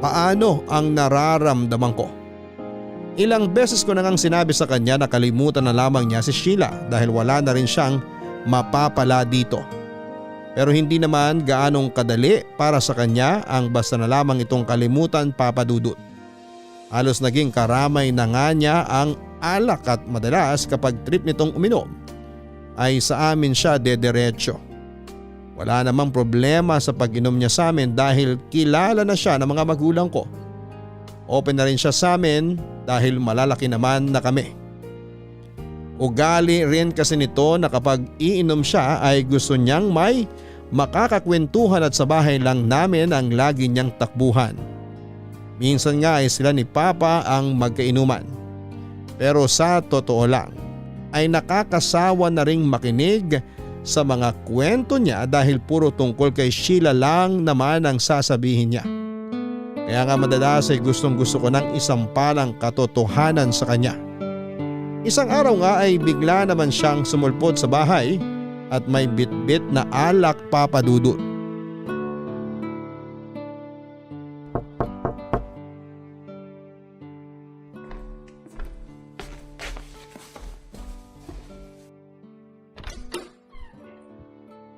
Paano ang nararamdaman ko? Ilang beses ko na ngang sinabi sa kanya na kalimutan na lamang niya si Sheila dahil wala na rin siyang mapapala dito. Pero hindi naman gaanong kadali para sa kanya ang basta na lamang itong kalimutan, papadudot. Halos naging karamay na nga niya ang alak at madalas kapag trip nitong uminom ay sa amin siya dederecho. Wala namang problema sa pag-inom niya sa amin dahil kilala na siya ng mga magulang ko. Open na rin siya sa amin dahil malalaki naman na kami. Ugali rin kasi nito na kapag iinom siya ay gusto niyang may makakakwentuhan at sa bahay lang namin ang lagi niyang takbuhan. Minsan nga ay sila ni Papa ang magkainuman. Pero sa totoo lang ay nakakasawa na ring makinig sa mga kwento niya dahil puro tungkol kay Sheila lang naman ang sasabihin niya. Kaya nga madalas ay gustong gusto ko ng isampalang katotohanan sa kanya. Isang araw nga ay bigla naman siyang sumulpot sa bahay at may bitbit na alak, Papa Dudut.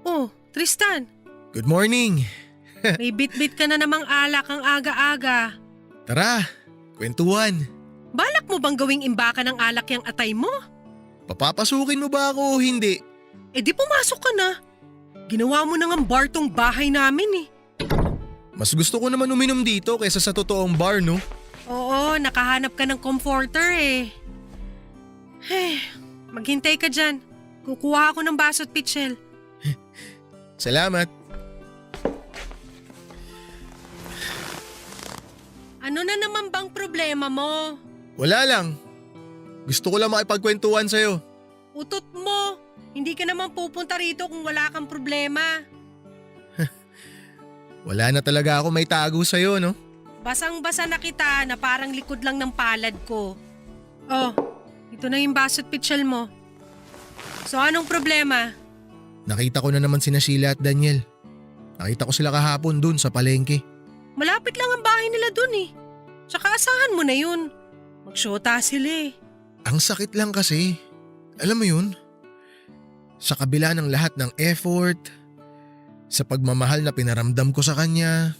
Oh, Tristan, Good morning! may bitbit ka na namang alak ang aga-aga. Tara, kwentuhan. Balak mo bang gawing imbakan ng alak yung atay mo? Papapasukin mo ba ako o hindi? Eh di pumasok ka na. Ginawa mo na ng bar tong bahay namin eh. Mas gusto ko naman uminom dito kaysa sa totoong bar, no? Oo, nakahanap ka ng comforter eh. Maghintay ka dyan. Kukuha ako ng baso at pitchel. Salamat. Ano na naman bang problema mo? Wala lang. Gusto ko lang makipagkwentuhan sa'yo. Utot mo. Hindi ka naman pupunta rito kung wala kang problema. Wala na talaga ako may tago sa'yo, no? Basang-basa na kita na parang likod lang ng palad ko. Oh, ito na yung baso at pitchel mo. So anong problema? Nakita ko na naman sina Sheila at Daniel. Nakita ko sila kahapon dun sa palengke. Malapit lang ang bahay nila dun eh. Tsaka asahan mo na yun. Magsyota sila eh. Ang sakit lang kasi. Alam mo yun? Sa kabila ng lahat ng effort, sa pagmamahal na pinaramdam ko sa kanya,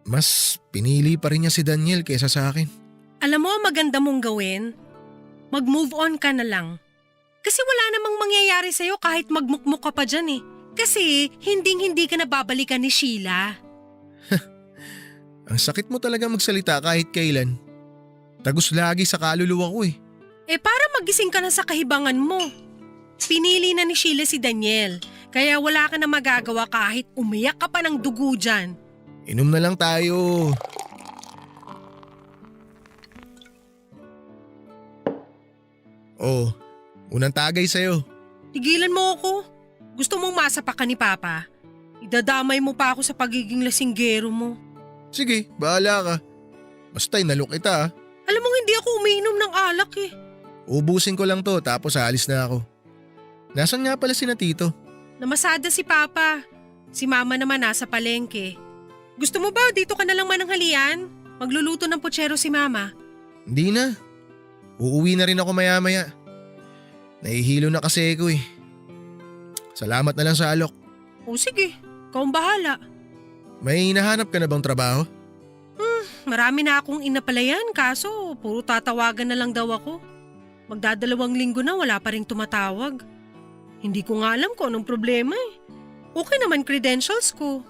mas pinili pa rin niya si Daniel kaysa sa akin. Alam mo, maganda mong gawin. Mag-move on ka na lang. Kasi wala namang mangyayari sa'yo kahit magmukmuk ka pa dyan eh. Kasi hinding-hindi ka na babalikan ni Sheila. Ang sakit mo talaga magsalita kahit kailan. Tagos lagi sa kaluluwa ko eh. Eh para magising ka na sa kahibangan mo. Pinili na ni Sheila si Daniel. Kaya wala ka na magagawa kahit umiyak ka pa ng dugo dyan. Inom na lang tayo. Oh, unang tagay sa'yo. Tigilan mo ako. Gusto mong masapak ka ni Papa. Idadamay mo pa ako sa pagiging lasinggero mo. Sige, bahala ka. Basta inalok kita ah. Alam mo hindi ako umiinom ng alak eh. Ubusin ko lang to tapos aalis na ako. Nasaan nga pala si na Tito? Namasada si Papa. Si Mama naman nasa palengke. Gusto mo ba dito ka na lang mananghalian? Magluluto ng putsero si Mama. Hindi na. Uuwi na rin ako maya-maya. Nahihilo na kasi ako eh. Salamat na lang sa alok. O sige, ikaw ang bahala. May hinahanap ka na bang trabaho? Marami na akong inapalayan kaso puro tatawagan na lang daw ako. Magdadalawang linggo na wala pa rin tumatawag. Hindi ko nga alam kung anong problema eh. Okay naman credentials ko.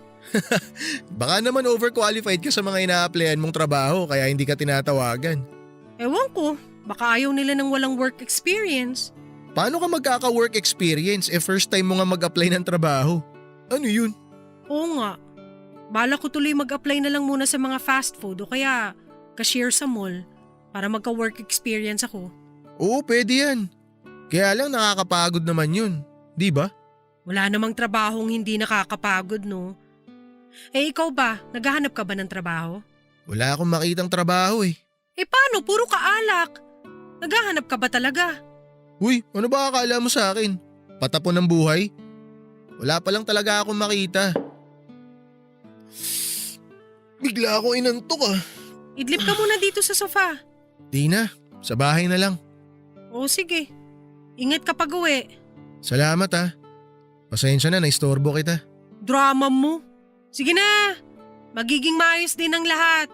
Baka naman overqualified ka sa mga ina-applyan mong trabaho kaya hindi ka tinatawagan. Ewan ko, baka ayaw nila ng walang work experience. Paano ka magkaka-work experience first time mo nga mag-apply ng trabaho? Ano yun? Oo nga. Bala ko tuloy mag-apply na lang muna sa mga fast food o kaya cashier sa mall para magka-work experience ako. Oo, pwede yan. Kaya lang nakakapagod naman yun, di ba? Wala namang trabahong hindi nakakapagod, no? Eh ikaw ba, naghahanap ka ba ng trabaho? Wala akong makitang trabaho eh. Eh paano, puro kaalak? Naghahanap ka ba talaga? Uy, ano ba akala mo sa akin? Patapon ng buhay? Wala pa lang talaga akong makita. Bigla ako inantok ah. Idlip ka muna dito sa sofa. Di na, sa bahay na lang. O sige, ingat ka pag uwi. Salamat ah. Pasensya na, naistorbo kita. Drama mo. Sige na, magiging maayos din ang lahat.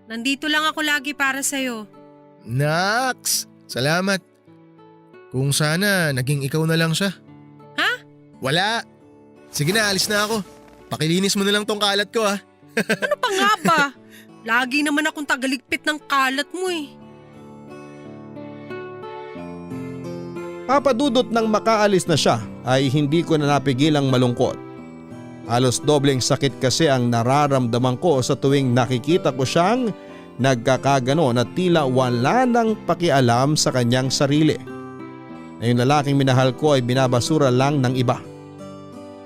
Nandito lang ako lagi para sa'yo. Naks! Salamat. Kung sana, naging ikaw na lang siya. Ha? Wala. Sige na, alis na ako. Pakilinis mo na lang tong kalat ko ah. Ano pa nga ba? Lagi naman akong tagaligpit ng kalat mo eh. Papa Dudut nang makaalis na siya ay hindi ko na napigilang malungkot. Halos dobleng sakit kasi ang nararamdaman ko sa tuwing nakikita ko siyang nagkakagano na tila wala nang pakialam sa kanyang sarili. Na yung lalaking minahal ko ay binabasura lang ng iba.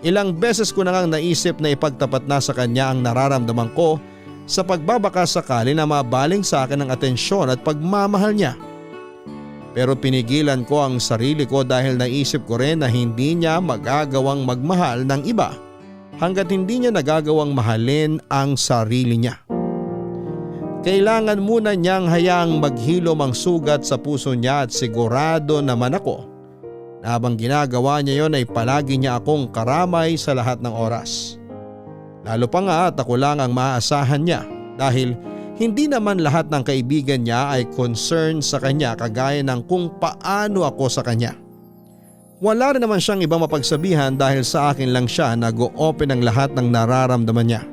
Ilang beses ko na ngang naisip na ipagtapat na sa kanya ang nararamdaman ko sa pagbabaka sakali na mabaling sa akin ang atensyon at pagmamahal niya. Pero pinigilan ko ang sarili ko dahil naisip ko rin na hindi niya magagawang magmahal ng iba hanggat hindi niya nagagawang mahalin ang sarili niya. Kailangan muna niyang hayaang maghilom ang sugat sa puso niya at sigurado naman ako na habang ginagawa niya yon ay palagi niya akong karamay sa lahat ng oras. Lalo pa nga at ako lang ang maaasahan niya dahil hindi naman lahat ng kaibigan niya ay concerned sa kanya kagaya ng kung paano ako sa kanya. Wala rin naman siyang ibang mapagsabihan dahil sa akin lang siya nag-o-open ang lahat ng nararamdaman niya.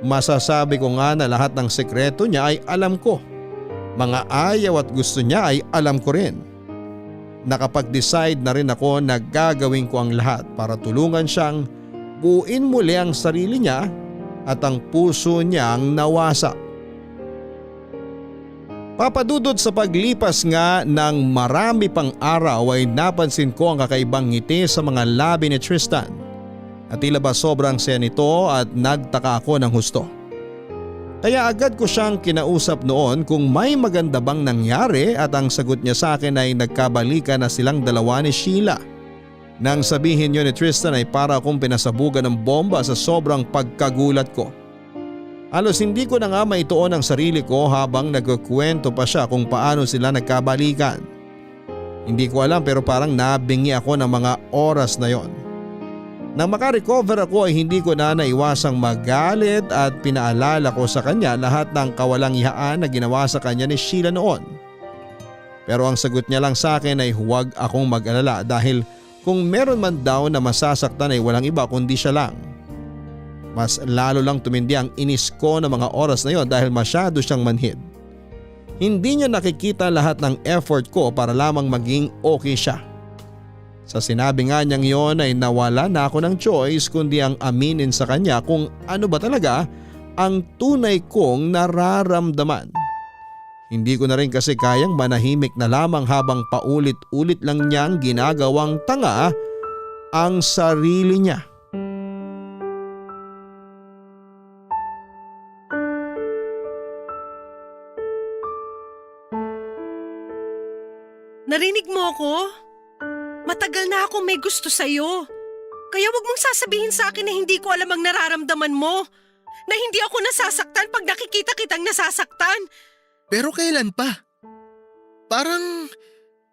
Masasabi ko nga na lahat ng sekreto niya ay alam ko. Mga ayaw at gusto niya ay alam ko rin. Nakapag-decide na rin ako na gagawin ko ang lahat para tulungan siyang buuin muli ang sarili niya at ang puso niyang nawasak. Papadudod sa paglipas nga ng marami pang araw ay napansin ko ang kakaibang ngiti sa mga labi ni Tristan. At tila ba sobrang saya nito at nagtaka ako ng husto. Kaya agad ko siyang kinausap noon kung may maganda bang nangyari at ang sagot niya sa akin ay nagkabalikan na silang dalawa ni Sheila. Nang sabihin niyo ni Tristan ay para akong pinasabugan ng bomba sa sobrang pagkagulat ko. Halos hindi ko na nga maituon ang sarili ko habang nagkukwento pa siya kung paano sila nagkabalikan. Hindi ko alam pero parang nabingi ako ng mga oras na yon. Nang makarecover ako ay hindi ko na naiwasang magalit at pinaalala ko sa kanya lahat ng kawalang ihaan na ginawa sa kanya ni Sheila noon. Pero ang sagot niya lang sa akin ay huwag akong mag-alala dahil kung meron man daw na masasaktan ay walang iba kundi siya lang. Mas lalo lang tumindi ang inis ko ng mga oras na yon dahil masyado siyang manhid. Hindi niya nakikita lahat ng effort ko para lamang maging okay siya. Sa sinabi nga niyang yon ay nawala na ako ng choice kundi ang aminin sa kanya kung ano ba talaga ang tunay kong nararamdaman. Hindi ko na rin kasi kayang manahimik na lamang habang paulit-ulit lang niyang ginagawang tanga ang sarili niya. Narinig mo ako? Matagal na akong may gusto sa'yo. Kaya wag mong sasabihin sa akin na hindi ko alam ang nararamdaman mo. Na hindi ako nasasaktan pag nakikita kitang nasasaktan. Pero kailan pa? Parang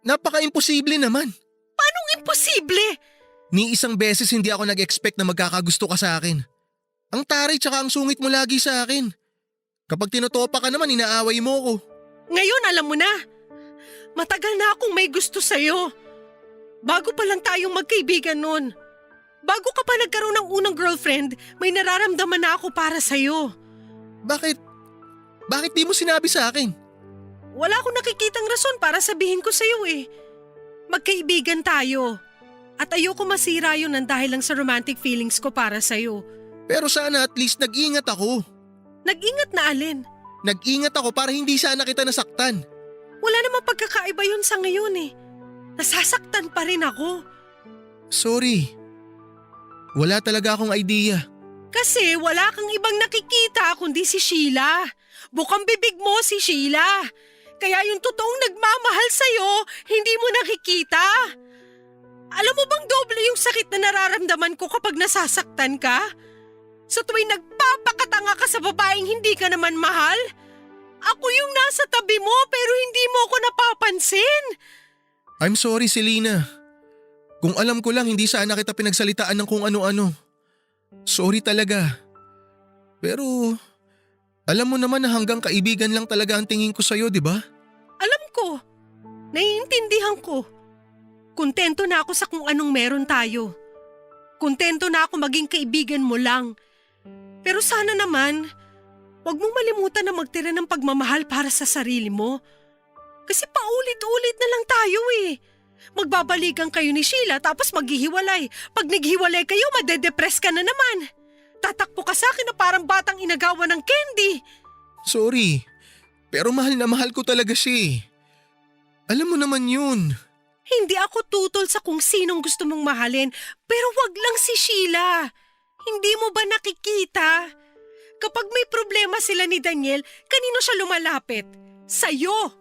napaka-imposible naman. Paanong imposible? Ni isang beses hindi ako nag-expect na magkakagusto ka sa akin. Ang taray tsaka ang sungit mo lagi sa akin. Kapag tinutopa ka naman inaaway mo ko. Ngayon alam mo na. Matagal na akong may gusto sa'yo. Bago pa lang tayong magkaibigan nun. Bago ka pa nagkaroon ng unang girlfriend, may nararamdaman na ako para sa'yo. Bakit? Bakit di mo sinabi sa akin? Wala akong nakikitang rason para sabihin ko sa'yo eh. Magkaibigan tayo. At ayoko masira yun ng dahil lang sa romantic feelings ko para sa'yo. Pero sana at least nag-ingat ako. Nag-ingat na alin? Nag-ingat ako para hindi sana kita nasaktan. Wala namang pagkakaiba yun sa ngayon eh. Nasasaktan pa rin ako. Sorry. Wala talaga akong idea. Kasi wala kang ibang nakikita kundi si Sheila. Bukang bibig mo si Sheila. Kaya yung totoong nagmamahal sa'yo, hindi mo nakikita. Alam mo bang doble yung sakit na nararamdaman ko kapag nasasaktan ka? Sa tuwing nagpapakatanga ka sa babaeng hindi ka naman mahal? Ako yung nasa tabi mo pero hindi mo ako napapansin. I'm sorry, Selena. Kung alam ko lang hindi sana kita pinagsalitaan ng kung ano-ano. Sorry talaga. Pero alam mo naman na hanggang kaibigan lang talaga ang tingin ko sa'yo, di ba? Alam ko. Naiintindihan ko. Kontento na ako sa kung anong meron tayo. Kontento na ako maging kaibigan mo lang. Pero sana naman, huwag mong malimutan na magtira ng pagmamahal para sa sarili mo. Kasi paulit-ulit na lang tayo eh. Magbabalikan kayo ni Sheila tapos maghihiwalay. Pag naghiwalay kayo, madedepress ka na naman. Tatakbo ka sa akin na parang batang inagawa ng candy. Sorry, pero mahal na mahal ko talaga siya eh. Alam mo naman yun. Hindi ako tutol sa kung sinong gusto mong mahalin, pero wag lang si Sheila. Hindi mo ba nakikita? Kapag may problema sila ni Daniel, kanino siya lumalapit? Sa'yo.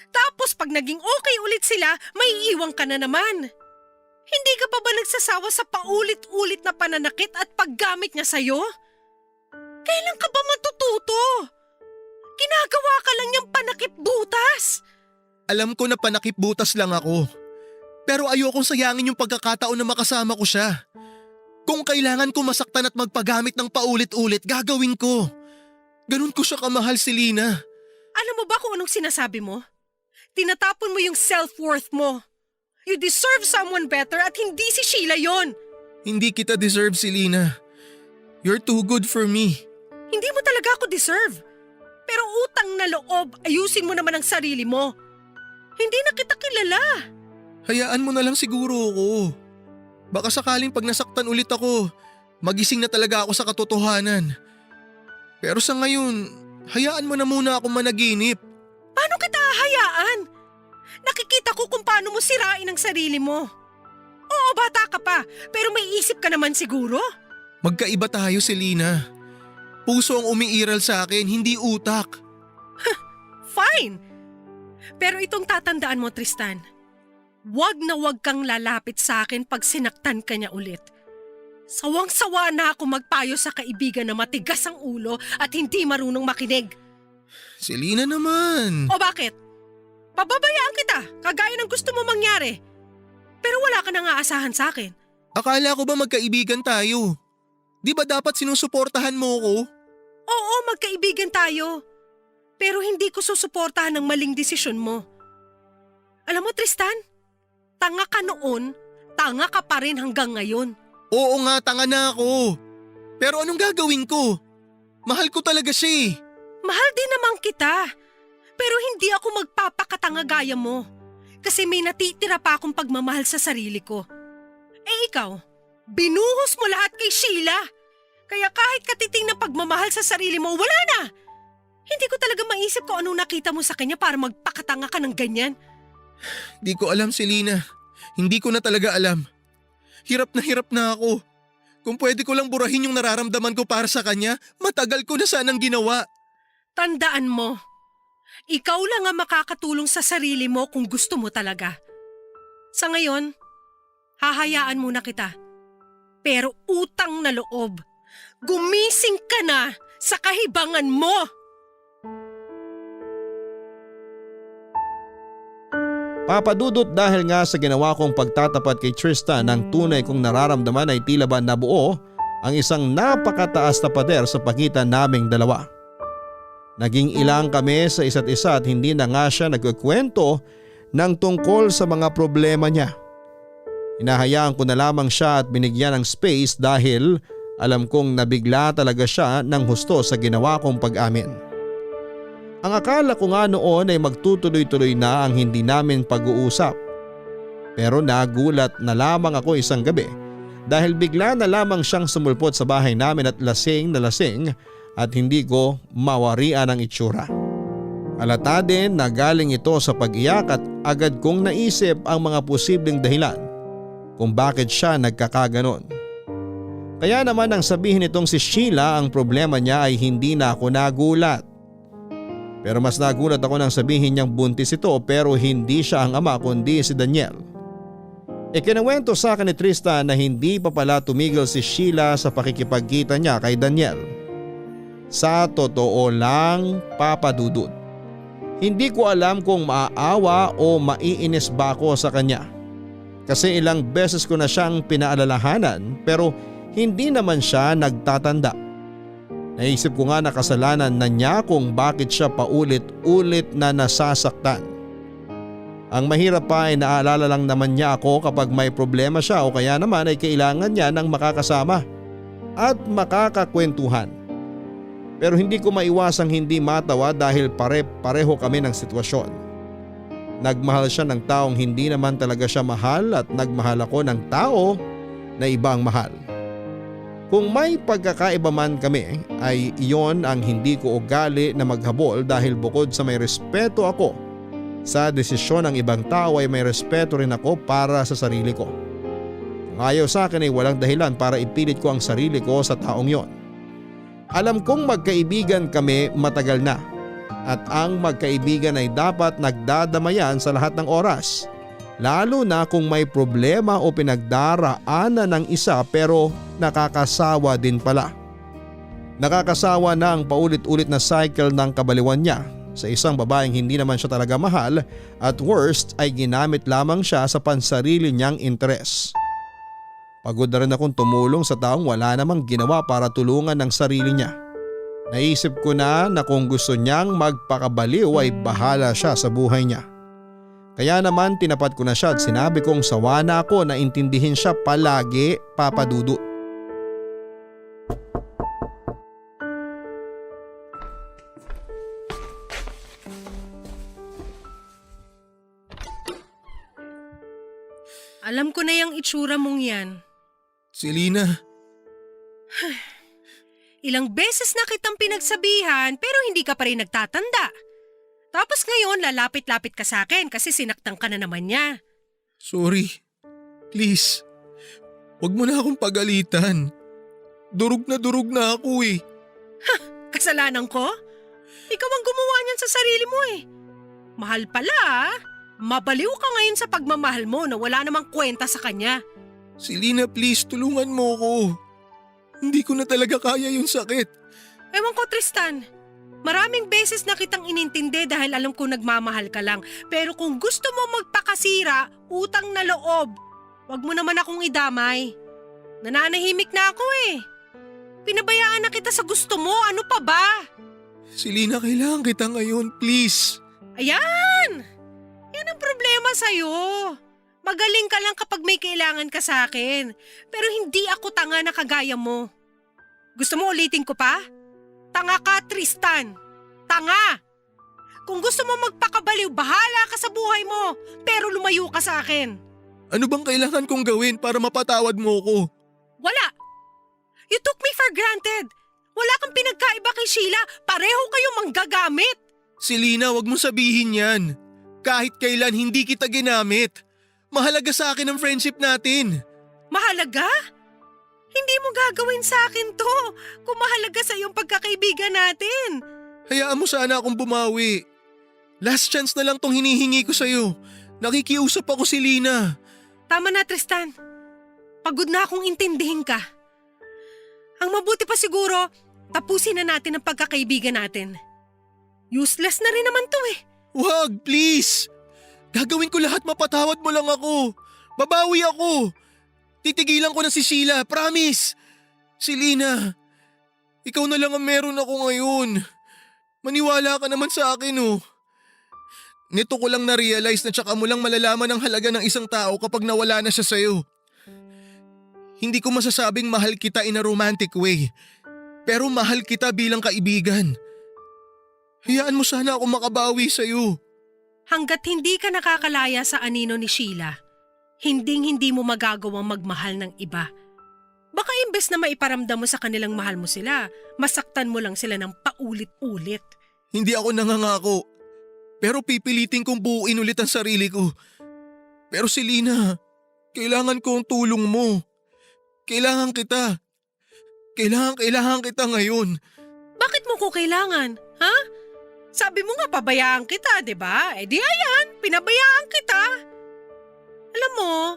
Tapos pag naging okay ulit sila, may iiwang ka na naman. Hindi ka pa ba nagsasawa sa paulit-ulit na pananakit at paggamit niya sa'yo? Kailan ka ba matututo? Ginagawa ka lang niyang panakip butas. Alam ko na panakip butas lang ako. Pero ayokong sayangin yung pagkakataon na makasama ko siya. Kung kailangan ko masaktan at magpagamit ng paulit-ulit, gagawin ko. Ganun ko siya kamahal, Selena. Alam mo ba kung anong sinasabi mo? Tinatapon mo yung self-worth mo. You deserve someone better at hindi si Sheila yon. Hindi kita deserve, Selena. You're too good for me. Hindi mo talaga ako deserve. Pero utang na loob, ayusin mo naman ang sarili mo. Hindi na kita kilala. Hayaan mo na lang siguro ako. Baka sakaling pag nasaktan ulit ako, magising na talaga ako sa katotohanan. Pero sa ngayon, hayaan mo na muna ako managinip. Paano kita hahayaan? Nakikita ko kung paano mo sirain ang sarili mo. Oo, bata ka pa, pero may isip ka naman siguro. Magkaiba tayo, Selena. Puso ang umiiral sa akin, hindi utak. Fine. Pero itong tatandaan mo, Tristan. Wag na wag kang lalapit sa akin pag sinaktan ka niya ulit. Sawang-sawa na ako magpayo sa kaibigan na matigas ang ulo at hindi marunong makinig. Selena naman. O bakit? Pababayaan kita, kagaya ng gusto mo mangyari. Pero wala ka nang aasahan sa akin. Akala ko ba magkaibigan tayo? Di ba dapat sinusuportahan mo ko? Oo, magkaibigan tayo. Pero hindi ko susuportahan ng maling desisyon mo. Alam mo, Tristan, tanga ka noon, tanga ka pa rin hanggang ngayon. Oo nga, tanga na ako. Pero anong gagawin ko? Mahal ko talaga siya eh. Mahal din naman kita. Pero hindi ako magpapakatanga gaya mo. Kasi may natitira pa akong pagmamahal sa sarili ko. Eh ikaw, binuhos mo lahat kay Sheila. Kaya kahit katiting na pagmamahal sa sarili mo, wala na. Hindi ko talaga maisip kung anong nakita mo sa kanya para magpakatanga ka ng ganyan. Di ko alam, Selena. Hindi ko na talaga alam. Hirap na ako. Kung pwede ko lang burahin yung nararamdaman ko para sa kanya, matagal ko na sanang ginawa. Tandaan mo, ikaw lang ang makakatulong sa sarili mo kung gusto mo talaga. Sa ngayon, hahayaan muna kita. Pero utang na loob, gumising ka na sa kahibangan mo! Papadudot dahil nga sa ginawa kong pagtatapat kay Tristan, ang tunay kong nararamdaman ay tila ba nabuo ang isang napakataas na pader sa pagitan naming dalawa. Naging ilang kami sa isa't isa at hindi na nga siya nagkukwento ng tungkol sa mga problema niya. Hinahayaan ko na lamang siya at binigyan ng space dahil alam kong nabigla talaga siya ng husto sa ginawa kong pag-amin. Ang akala ko nga noon ay magtutuloy-tuloy na ang hindi namin pag-uusap. Pero nagulat na lamang ako isang gabi dahil bigla na lamang siyang sumulpot sa bahay namin at lasing na lasing at hindi ko mawarian ang itsura. Halata din na galing ito sa pag-iyak at agad kong naisip ang mga posibleng dahilan kung bakit siya nagkakaganon. Kaya naman ang sabihin nitong si Sheila ang problema niya ay hindi na ako nagulat. Pero mas nagulat ako nang sabihin niyang buntis ito pero hindi siya ang ama kundi si Daniel. Ikinuwento sa akin ni Tristan na hindi pa pala tumigil si Sheila sa pakikipagkita niya kay Daniel. Sa totoo lang, papadudod. Hindi ko alam kung maaawa o maiinis ba ako sa kanya. Kasi ilang beses ko na siyang pinaalalahanan pero hindi naman siya nagtatanda. Naisip ko nga na kasalanan na niya kung bakit siya paulit-ulit na nasasaktan. Ang mahirap pa ay naalala lang naman niya ako kapag may problema siya o kaya naman ay kailangan niya ng makakasama at makakakwentuhan. Pero hindi ko maiwasang hindi matawa dahil pare-pareho kami ng sitwasyon. Nagmahal siya ng taong hindi naman talaga siya mahal at nagmahal ako ng tao na ibang mahal. Kung may pagkakaiba man kami ay iyon ang hindi ko ugali na maghabol dahil bukod sa may respeto ako sa desisyon ng ibang tao ay may respeto rin ako para sa sarili ko. Kung ayaw sa akin ay walang dahilan para ipilit ko ang sarili ko sa taong yon. Alam kong magkaibigan kami matagal na at ang magkaibigan ay dapat nagdadamayan sa lahat ng oras. Lalo na kung may problema o pinagdaraanan ng isa pero nakakasawa din pala. Nakakasawa na ang paulit-ulit na cycle ng kabaliwan niya sa isang babaeng hindi naman siya talaga mahal at worst ay ginamit lamang siya sa pansarili niyang interes. Pagod na rin akong tumulong sa taong wala namang ginawa para tulungan ng sarili niya. Naisip ko na kung gusto niyang magpakabaliw ay bahala siya sa buhay niya. Kaya naman tinapat ko na siya at sinabi kong sawa na ako na intindihin siya palagi, Papa Dudut. Alam ko na yung itsura mong yan. Selena, Ilang beses na kitang pinagsabihan pero hindi ka pa rin nagtatanda. Tapos ngayon lalapit-lapit ka sa akin kasi sinaktan ka na naman niya. sorry. Please, wag mo na akong pagalitan. Durog na ako eh. Kasalanan ko? Ikaw ang gumawa niyan sa sarili mo eh. Mahal pala ah. Mabaliw ka ngayon sa pagmamahal mo na wala namang kwenta sa kanya. Selena, please, tulungan mo ko. Hindi ko na talaga kaya yung sakit. Ewan ko Tristan, maraming beses na kitang inintindi dahil alam ko nagmamahal ka lang. Pero kung gusto mo magpakasira, utang na loob. Wag mo naman akong idamay. Nananahimik na ako eh. Pinabayaan na kita sa gusto mo, ano pa ba? Selena, kailangan kita ngayon, please. Ayan! Yan ang problema sa'yo. Magaling ka lang kapag may kailangan ka sa akin. Pero hindi ako tanga na kagaya mo. Gusto mo ulitin ko pa? Tanga ka, Tristan. Tanga! Kung gusto mo magpakabaliw, bahala ka sa buhay mo. Pero lumayo ka sa akin. Ano bang kailangan kong gawin para mapatawad mo ko? Wala! You took me for granted. Wala kang pinagkaiba kay Sheila. Pareho kayo manggagamit. Selena, wag mong sabihin yan. Kahit kailan hindi kita ginamit. Mahalaga sa akin ang friendship natin. Mahalaga? Hindi mo gagawin sa akin to kung mahalaga sa iyong pagkakaibigan natin. Hayaan mo sana akong bumawi. Last chance na lang tong hinihingi ko sa'yo. Nakikiusap ako, Selena. Tama na, Tristan. Pagod na akong intindihin ka. Ang mabuti pa siguro, tapusin na natin ang pagkakaibigan natin. Useless na rin naman to eh. Wag, please. Gagawin ko lahat, mapatawad mo lang ako. Babawi ako. Titigilan ko na si Sheila, promise. Selena, ikaw na lang ang meron ako ngayon. Maniwala ka naman sa akin oh. Nito ko lang na-realize na tsaka mo lang malalaman ang halaga ng isang tao kapag nawala na siya sa'yo. Hindi ko masasabing mahal kita in a romantic way. Pero mahal kita bilang kaibigan. Hayaan mo sana ako makabawi sa'yo. Hanggat hindi ka nakakalaya sa anino ni Sheila, hinding-hindi mo magagawang magmahal ng iba. Baka imbes na maiparamdam mo sa kanilang mahal mo sila, masaktan mo lang sila ng paulit-ulit. Hindi ako nangangako. Pero pipilitin kong buuin ulit ang sarili ko. Pero Selena, kailangan ko ang tulong mo. Kailangan kita. Kailangan kita ngayon. Bakit mo ko kailangan, ha? Sabi mo nga pabayaan kita, di ba? Eh di ayan, pinabayaan kita. Alam mo,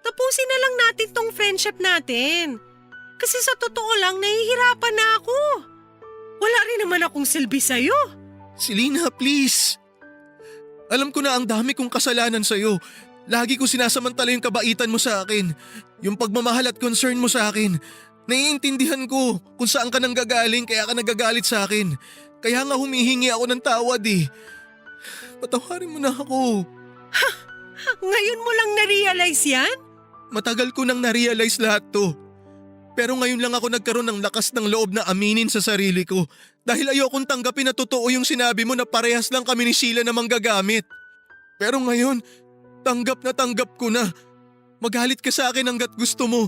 tapusin na lang natin tong friendship natin. Kasi sa totoo lang, nahihirapan na ako. Wala rin naman akong silbi sa'yo. Selena, please. Alam ko na ang dami kong kasalanan sa'yo. Lagi ko sinasamantala yung kabaitan mo sa akin. Yung pagmamahal at concern mo sa akin. Naiintindihan ko kung saan ka nanggagaling kaya ka nagagalit sa akin. Kaya nga humihingi ako ng tawad eh. Patawarin mo na ako. Ngayon mo lang na-realize yan? Matagal ko nang na-realize lahat to. Pero ngayon lang ako nagkaroon ng lakas ng loob na aminin sa sarili ko. Dahil ayokong tanggapin na totoo yung sinabi mo na parehas lang kami ni Sheila na manggagamit. Pero ngayon, tanggap ko na. Magalit ka sa akin hanggat gusto mo.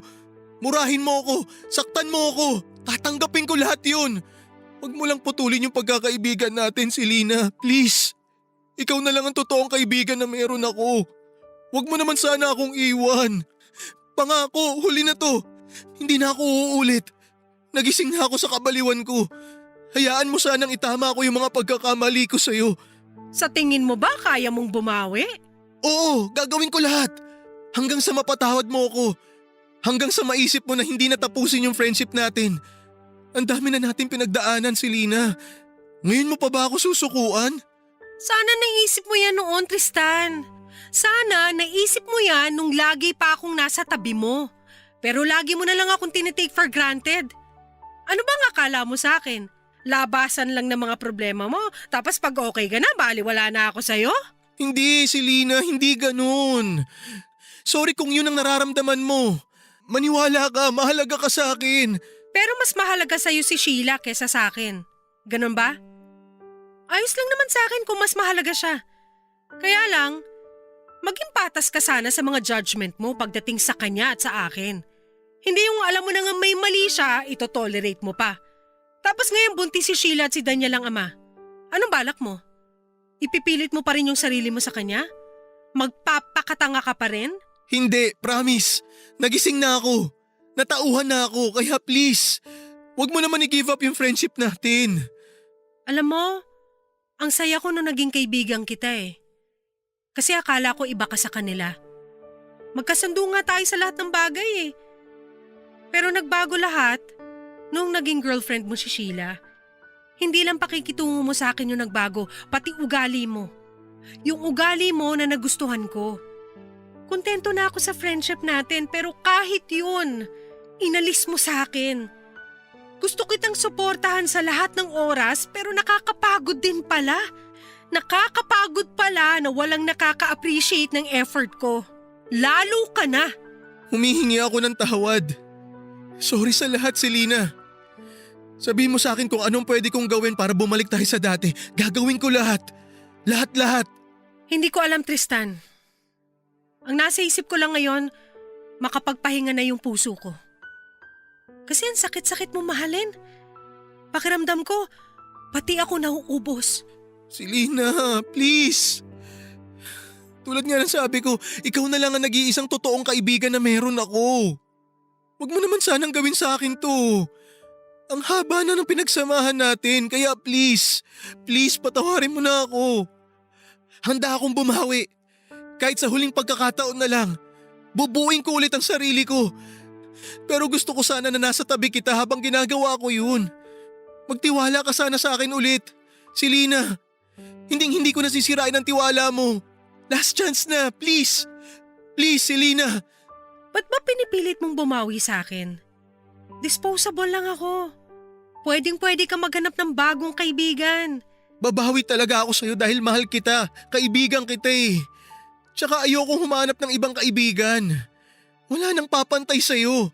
Murahin mo ako, saktan mo ako. Tatanggapin ko lahat yun. Huwag mo lang putulin yung pagkakaibigan natin, Selena. Please. Ikaw na lang ang totoong kaibigan na meron ako. Huwag mo naman sana akong iwan. Pangako, huli na to. Hindi na ako uulit. Nagising na ako sa kabaliwan ko. Hayaan mo sanang itama ko yung mga pagkakamali ko sa'yo. Sa tingin mo ba kaya mong bumawi? Oo, gagawin ko lahat. Hanggang sa mapatawad mo ako. Hanggang sa maisip mo na hindi natapusin yung friendship natin. Ang dami na natin pinagdaanan, Selena. Ngayon mo pa ba ako susukuan? Sana naisip mo yan noon, Tristan. Sana naisip mo yan nung lagi pa akong nasa tabi mo. Pero lagi mo na lang akong tinitake for granted. Ano bang akala mo sa akin? Labasan lang ng mga problema mo, tapos pag okay ka na, baliwala na ako sa'yo? Hindi, Selena, hindi ganun. Sorry kung yun ang nararamdaman mo. Maniwala ka, mahalaga ka sa akin. Pero mas mahalaga sa'yo si Sheila kesa sa akin. Ganun ba? Ayos lang naman sa akin kung mas mahalaga siya. Kaya lang, maging patas ka sana sa mga judgment mo pagdating sa kanya at sa akin. Hindi yung alam mo na nga may mali siya, ito-tolerate mo pa. Tapos ngayon buntis si Sheila at si Daniel ang ama. Anong balak mo? Ipipilit mo pa rin yung sarili mo sa kanya? Magpapakatanga ka pa rin? Hindi, promise. Nagising na ako. Natauhan na ako, kaya please. Huwag mo naman i-give up yung friendship natin. Alam mo, ang saya ko nung naging kaibigan kita eh. Kasi akala ko iba ka sa kanila. Magkasundo nga tayo sa lahat ng bagay eh. Pero nagbago lahat nung naging girlfriend mo si Sheila. Hindi lang pakikitungo mo sa akin yung nagbago, pati ugali mo. Yung ugali mo na nagustuhan ko. Kontento na ako sa friendship natin pero kahit yun, inalis mo sa akin. Gusto kitang suportahan sa lahat ng oras pero nakakapagod din pala. Nakakapagod pala na walang nakaka-appreciate ng effort ko. Lalo ka na. Humihingi ako ng tawad. Sorry sa lahat, Selena. Sabihin mo sa akin kung anong pwede kong gawin para bumalik tayo sa dati. Gagawin ko lahat. Lahat-lahat. Hindi ko alam, Tristan. Ang nasa isip ko lang ngayon, makapagpahinga na yung puso ko. Kasi ang sakit-sakit mo mahalin. Pakiramdam ko, pati ako nauubos. Selena, please. Tulad nga ng sabi ko, ikaw na lang ang nag-iisang totoong kaibigan na meron ako. Huwag mo naman sanang gawin sa akin to. Ang haba na ng pinagsamahan natin, kaya please patawarin mo na ako. Handa akong bumawi. Kahit sa huling pagkakataon na lang, bubuin ko ulit ang sarili ko. Pero gusto ko sana na nasa tabi kita habang ginagawa ko yun. Magtiwala ka sana sa akin ulit. Selena, hindi ko nasisirain ang tiwala mo. Last chance na, please. Please, Selena. Ba't ba pinipilit mong bumawi sa akin? Disposable lang ako. Pwedeng-pwede ka maghanap ng bagong kaibigan. Babawi talaga ako sa'yo dahil mahal kita. Kaibigan kita eh. Tsaka ayokong humanap ng ibang kaibigan. Wala nang papantay sa'yo.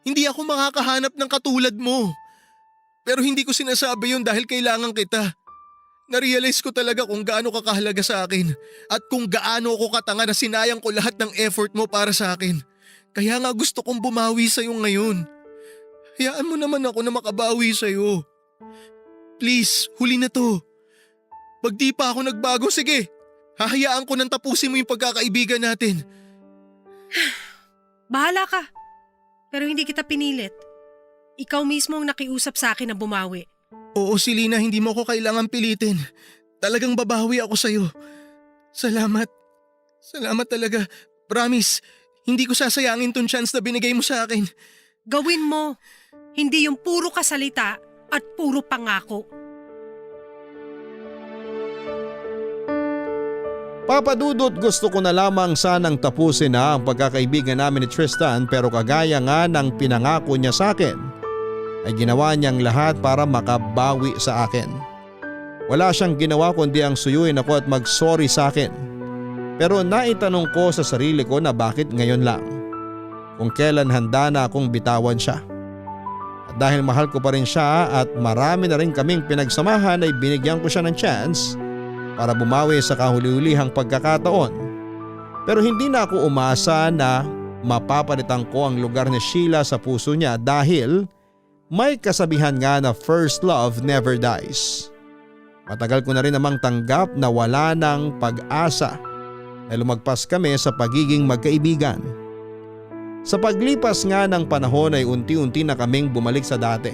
Hindi ako makakahanap ng katulad mo. Pero hindi ko sinasabi yun dahil kailangan kita. Narealize ko talaga kung gaano ka kahalaga sa akin at kung gaano ako katanga na sinayang ko lahat ng effort mo para sa akin. Kaya nga gusto kong bumawi sa'yo ngayon. Hayaan mo naman ako na makabawi sa'yo. Please, huli na to. Pag di pa ako nagbago, sige. Hahayaan ko nang tapusin mo yung pagkakaibigan natin. Bahala ka. Pero hindi kita pinilit. Ikaw mismo ang nakiusap sa akin na bumawi. Oo, Selena, hindi mo ko kailangan pilitin. Talagang babawi ako sa'yo. Salamat. Salamat talaga. Promise, hindi ko sasayangin tong chance na binigay mo sa akin. Gawin mo. Hindi yung puro kasalita at puro pangako. Papadudot, gusto ko na lamang sanang tapusin na ang pagkakaibigan namin ni Tristan pero kagaya nga ng pinangako niya sa akin ay ginawa niyang lahat para makabawi sa akin. Wala siyang ginawa kundi ang suyuin ako at mag-sorry sa akin. Pero naitanong ko sa sarili ko na bakit ngayon lang. Kung kailan handa na akong bitawan siya. At dahil mahal ko pa rin siya at marami na rin kaming pinagsamahan ay binigyan ko siya ng chance para bumawi sa kahuli-hulihang pagkakataon. Pero hindi na ako umasa na mapapalitan ko ang lugar ni Sheila sa puso niya dahil may kasabihan nga na first love never dies. Matagal ko na rin namang tanggap na wala ng pag-asa na lumagpas kami sa pagiging magkaibigan. Sa paglipas nga ng panahon ay unti-unti na kaming bumalik sa dati.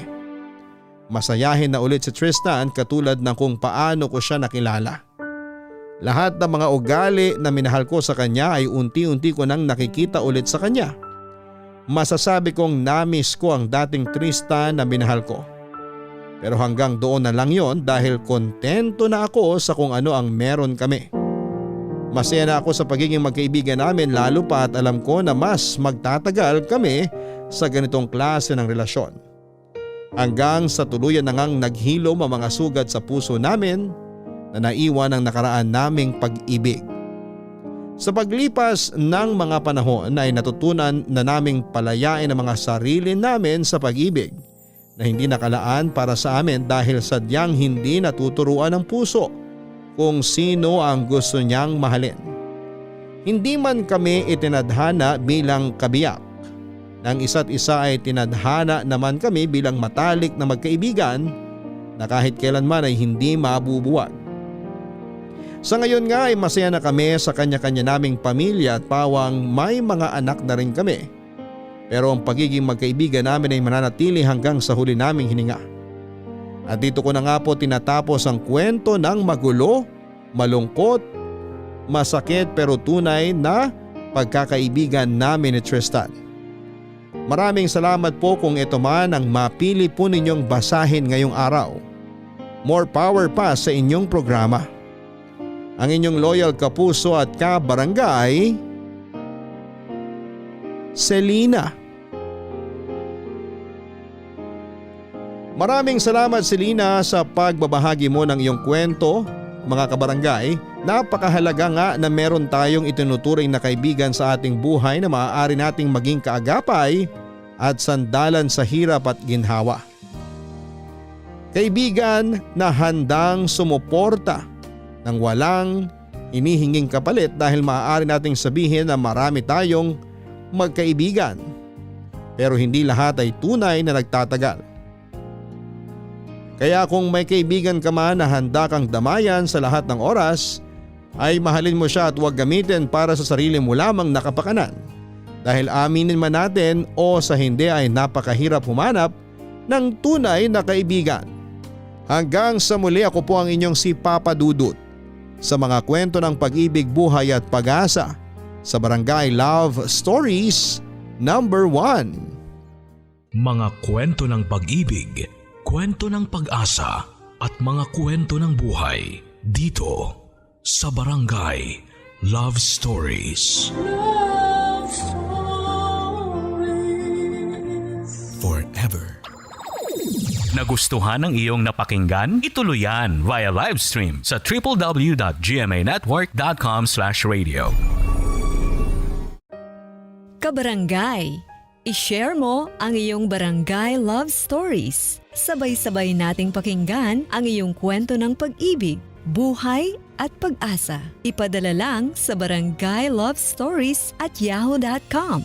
Masayahin na ulit si Tristan katulad ng kung paano ko siya nakilala. Lahat ng mga ugali na minahal ko sa kanya ay unti-unti ko nang nakikita ulit sa kanya. Masasabi kong namiss ko ang dating Tristan na minahal ko. Pero hanggang doon na lang yon dahil kontento na ako sa kung ano ang meron kami. Masaya na ako sa pagiging magkaibigan namin lalo pa at alam ko na mas magtatagal kami sa ganitong klase ng relasyon. Hanggang sa tuluyan na ngang naghilom ang mga sugat sa puso namin na naiwan ng nakaraan naming pag-ibig. Sa paglipas ng mga panahon ay natutunan na naming palayain ang mga sarili namin sa pag-ibig na hindi nakalaan para sa amin dahil sadyang hindi natuturuan ng puso kung sino ang gusto niyang mahalin. Hindi man kami itinadhana bilang kabiyak. Nang isa't isa ay tinadhana naman kami bilang matalik na magkaibigan na kahit kailanman ay hindi mabubuwag. Sa ngayon nga ay masaya na kami sa kanya-kanya naming pamilya at pawang may mga anak na rin kami. Pero ang pagiging magkaibigan namin ay mananatili hanggang sa huli naming hininga. At dito ko na nga po tinatapos ang kwento ng magulo, malungkot, masakit pero tunay na pagkakaibigan namin ni Tristan. Maraming salamat po kung ito man ang mapili po ninyong basahin ngayong araw. More power pa sa inyong programa. Ang inyong loyal kapuso at kabarangay, Selena. Maraming salamat Selena sa pagbabahagi mo ng iyong kwento, mga kabarangay. Napakahalaga nga na meron tayong itinuturing na kaibigan sa ating buhay na maaari nating maging kaagapay at sandalan sa hirap at ginhawa. Kaibigan na handang sumuporta nang walang inihinging kapalit dahil maaari nating sabihin na marami tayong magkaibigan. Pero hindi lahat ay tunay na nagtatagal. Kaya kung may kaibigan ka man na handa kang damayan sa lahat ng oras, ay mahalin mo siya at huwag gamitin para sa sarili mo lamang nakapakanan. Dahil aminin man natin o sa hindi ay napakahirap humanap ng tunay na kaibigan. Hanggang sa muli, ako po ang inyong si Papa Dudut sa mga kwento ng pag-ibig, buhay at pag-asa sa Barangay Love Stories number 1. Mga kwento ng pag-ibig, kwento ng pag-asa at mga kwento ng buhay dito sa Barangay Love Stories. Love Stories. Forever. Nagustuhan ng iyong napakinggan? Ituloy yan via live stream sa www.gmanetwork.com/radio. Kabarangay, i-share mo ang iyong barangay love stories. Sabay-sabay nating pakinggan ang iyong kwento ng pag-ibig, buhay at pag-asa. Ipadala lang sa barangaylovestories@yahoo.com.